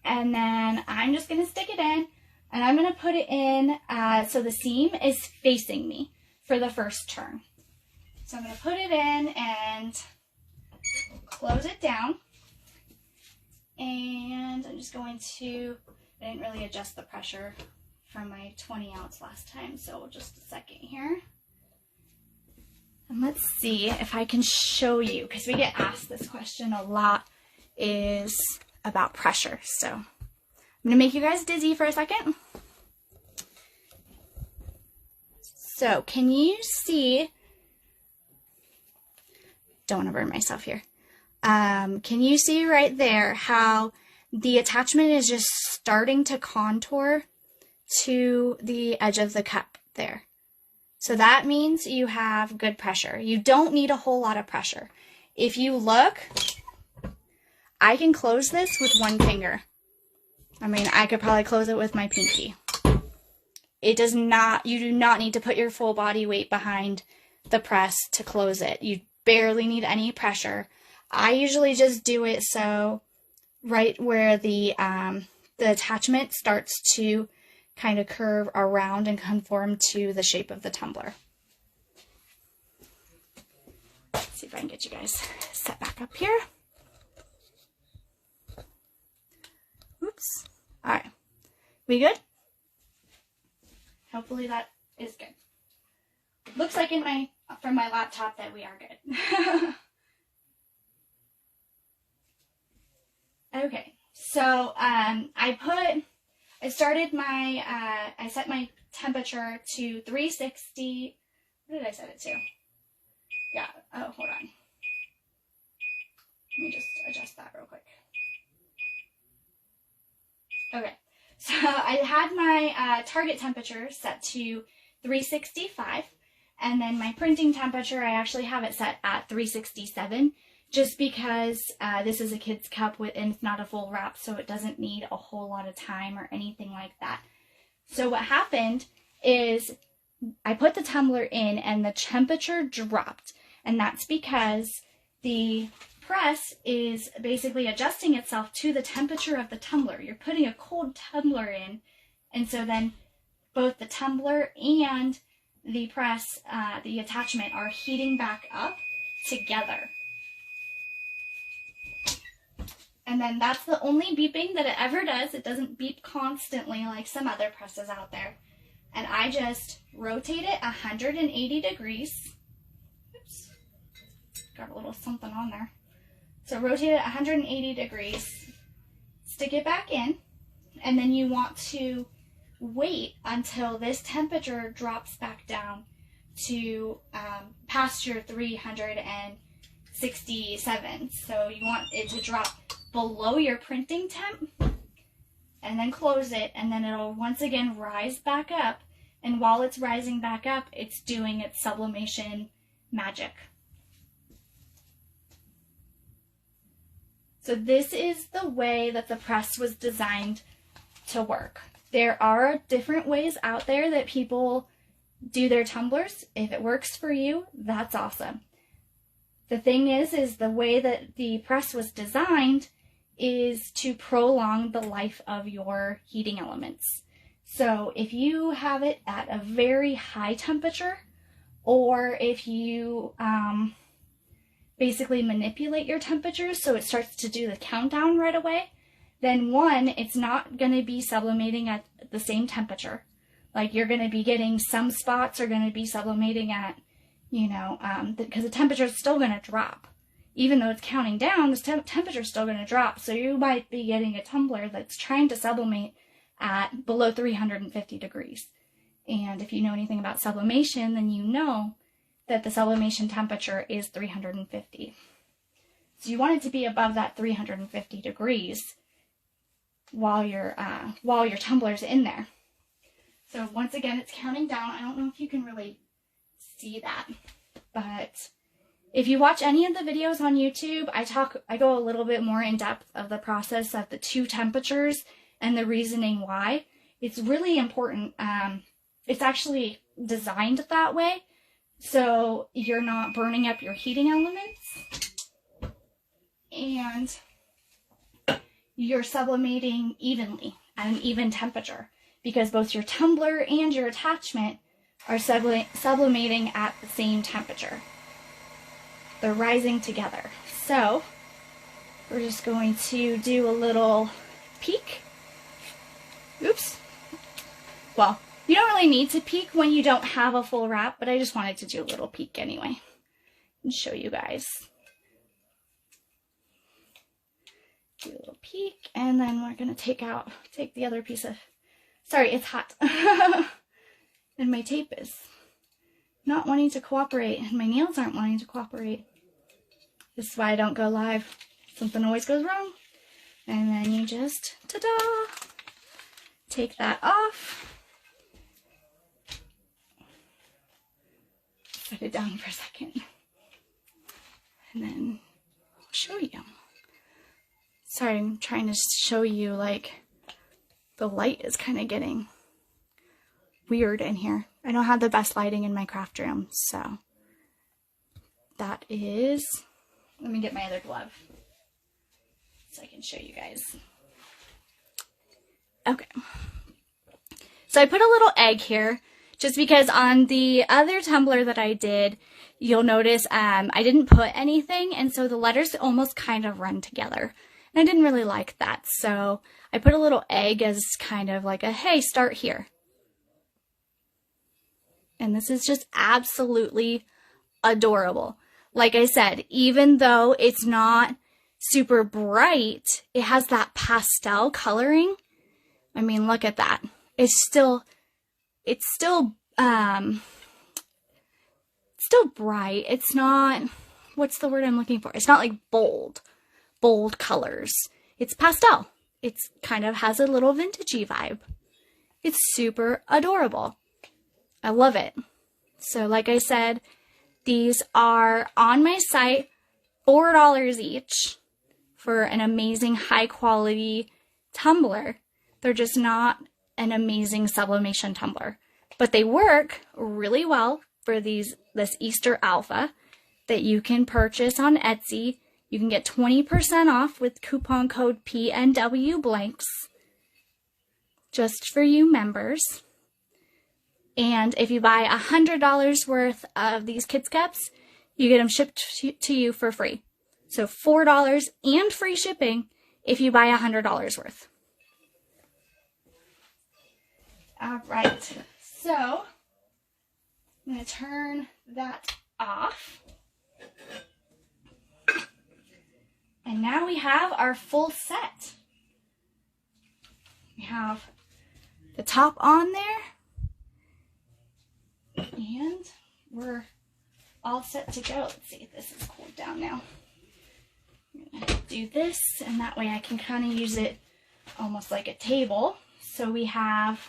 And then I'm just going to stick it in, and I'm going to put it in so the seam is facing me for the first turn. So I'm going to put it in and close it down. And I'm just going to, I didn't really adjust the pressure from my 20 ounce last time, so just a second here. And let's see if I can show you, because we get asked this question a lot, is about pressure. So I'm going to make you guys dizzy for a second. So can you see, don't want to burn myself here. Can you see right there how the attachment is just starting to contour to the edge of the cup there? So that means you have good pressure. You don't need a whole lot of pressure. If you look, I can close this with 1 finger. I mean, I could probably close it with my pinky. It does not, you do not need to put your full body weight behind the press to close it. You barely need any pressure. I usually just do it so right where the attachment starts to kind of curve around and conform to the shape of the tumbler. Let's see if I can get you guys set back up here. Oops. All right. We good? Hopefully that is good. Looks like from my laptop that we are good. Okay, so I set my temperature to 360. What did I set it to? Yeah, oh, hold on. Let me just adjust that real quick. Okay, so I had my target temperature set to 365, and then my printing temperature, I actually have it set at 367 just because this is a kid's cup and it's not a full wrap, so it doesn't need a whole lot of time or anything like that. So what happened is I put the tumbler in and the temperature dropped, and that's because the press is basically adjusting itself to the temperature of the tumbler. You're putting a cold tumbler in, and so then both the tumbler and the press, the attachment, are heating back up together. And then that's the only beeping that it ever does. It doesn't beep constantly like some other presses out there. And I just rotate it 180 degrees. Oops, got a little something on there. So rotate it 180 degrees, stick it back in, and then you want to wait until this temperature drops back down to past your 367. So you want it to drop below your printing temp, and then close it, and then it'll once again rise back up. And while it's rising back up, it's doing its sublimation magic. So this is the way that the press was designed to work. There are different ways out there that people do their tumblers. If it works for you, that's awesome. The thing is the way that the press was designed is to prolong the life of your heating elements. So if you have it at a very high temperature, or if you basically manipulate your temperatures so it starts to do the countdown right away, then one, it's not going to be sublimating at the same temperature. Like, you're going to be getting some spots are going to be sublimating at, you know, because the temperature is still going to drop. Even though it's counting down, the temperature is still going to drop. So you might be getting a tumbler that's trying to sublimate at below 350 degrees. And if you know anything about sublimation, then you know that the sublimation temperature is 350. So you want it to be above that 350 degrees while your tumbler's in there. So once again, it's counting down. I don't know if you can really see that, but if you watch any of the videos on YouTube, I go a little bit more in depth of the process of the two temperatures and the reasoning why. It's really important. It's actually designed that way so you're not burning up your heating elements, and you're sublimating evenly at an even temperature, because both your tumbler and your attachment are sublimating at the same temperature. They're rising together. So we're just going to do a little peek. Oops. Well, you don't really need to peek when you don't have a full wrap, but I just wanted to do a little peek anyway and show you guys. Do a little peek, and then we're going to take the other piece of, sorry, it's hot. And my tape is not wanting to cooperate, and my nails aren't wanting to cooperate. This is why I don't go live. Something always goes wrong. And then you just, ta-da, take that off. Set it down for a second. And then I'll show you. Sorry, I'm trying to show you, like, the light is kind of getting weird in here. I don't have the best lighting in my craft room, so that is, let me get my other glove so I can show you guys. Okay. So I put a little egg here just because on the other tumbler that I did, you'll notice I didn't put anything, and so the letters almost kind of run together. And I didn't really like that, so I put a little egg as kind of like a, hey, start here. And this is just absolutely adorable. Like I said, even though it's not super bright, it has that pastel coloring. I mean, look at that. It's still bright. It's not, what's the word I'm looking for? It's not like bold colors. It's pastel. It's kind of has a little vintagey vibe. It's super adorable. I love it. So like I said, these are on my site $4 each for an amazing high quality tumbler. They're just not an amazing sublimation tumbler, but they work really well for this Easter Alpha that you can purchase on Etsy. You can get 20% off with coupon code PNW blanks just for you members. And if you buy $100 worth of these kids cups, you get them shipped to you for free. So $4 and free shipping if you buy $100 worth. All right, so I'm going to turn that off. And now we have our full set. We have the top on there. And we're all set to go. Let's see if this is cooled down now. I'm going to do this, and that way I can kind of use it almost like a table. So we have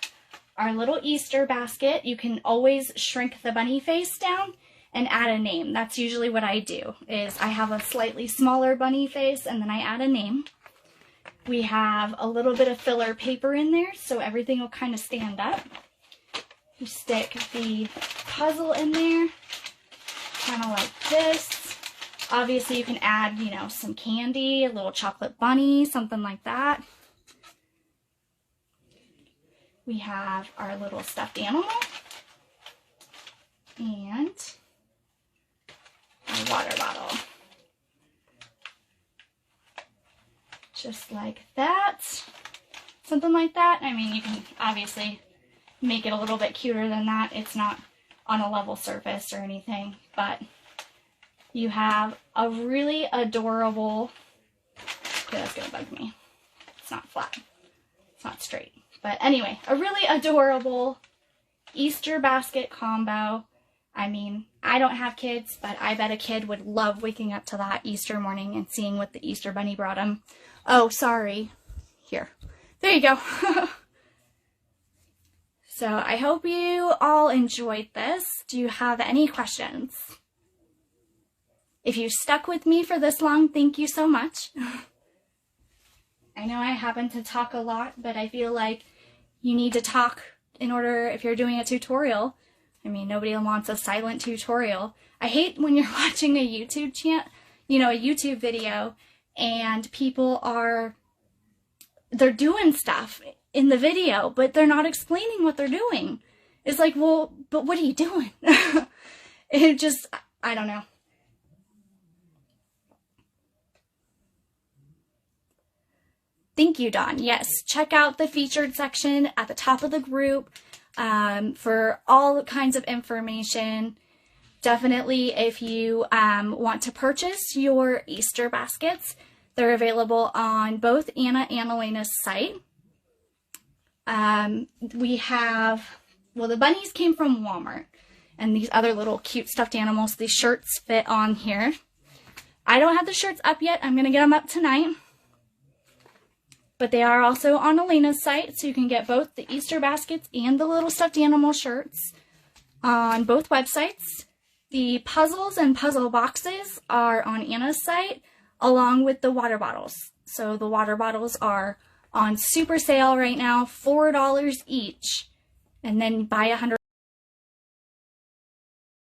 our little Easter basket. You can always shrink the bunny face down and add a name. That's usually what I do, is I have a slightly smaller bunny face and then I add a name. We have a little bit of filler paper in there so everything will kind of stand up. You stick the puzzle in there, kind of like this. Obviously you can add, you know, some candy, a little chocolate bunny, something like that. We have our little stuffed animal and our water bottle. Just like that. Something like that. I mean, you can obviously make it a little bit cuter than that. It's not on a level surface or anything, but you have a really adorable, okay, that's gonna bug me. It's not flat. It's not straight. But anyway, a really adorable Easter basket combo. I mean, I don't have kids, but I bet a kid would love waking up to that Easter morning and seeing what the Easter bunny brought him. Oh, sorry. Here. There you go. So I hope you all enjoyed this. Do you have any questions? If you stuck with me for this long, thank you so much. I know I happen to talk a lot, but I feel like you need to talk in order, if you're doing a tutorial. I mean, nobody wants a silent tutorial. I hate when you're watching a YouTube a YouTube video and people they're doing stuff in the video, but they're not explaining what they're doing. It's like, well, but what are you doing? It just, I don't know. Thank you, Dawn. Yes, check out the featured section at the top of the group for all kinds of information. Definitely, if you want to purchase your Easter baskets, they're available on both Anna and Elena's site. We have, well, the bunnies came from Walmart, and these other little cute stuffed animals, these shirts fit on here. I don't have the shirts up yet. I'm going to get them up tonight. But they are also on Elena's site, so you can get both the Easter baskets and the little stuffed animal shirts on both websites. The puzzles and puzzle boxes are on Anna's site, along with the water bottles. So the water bottles are on super sale right now, $4 each, and then buy 100.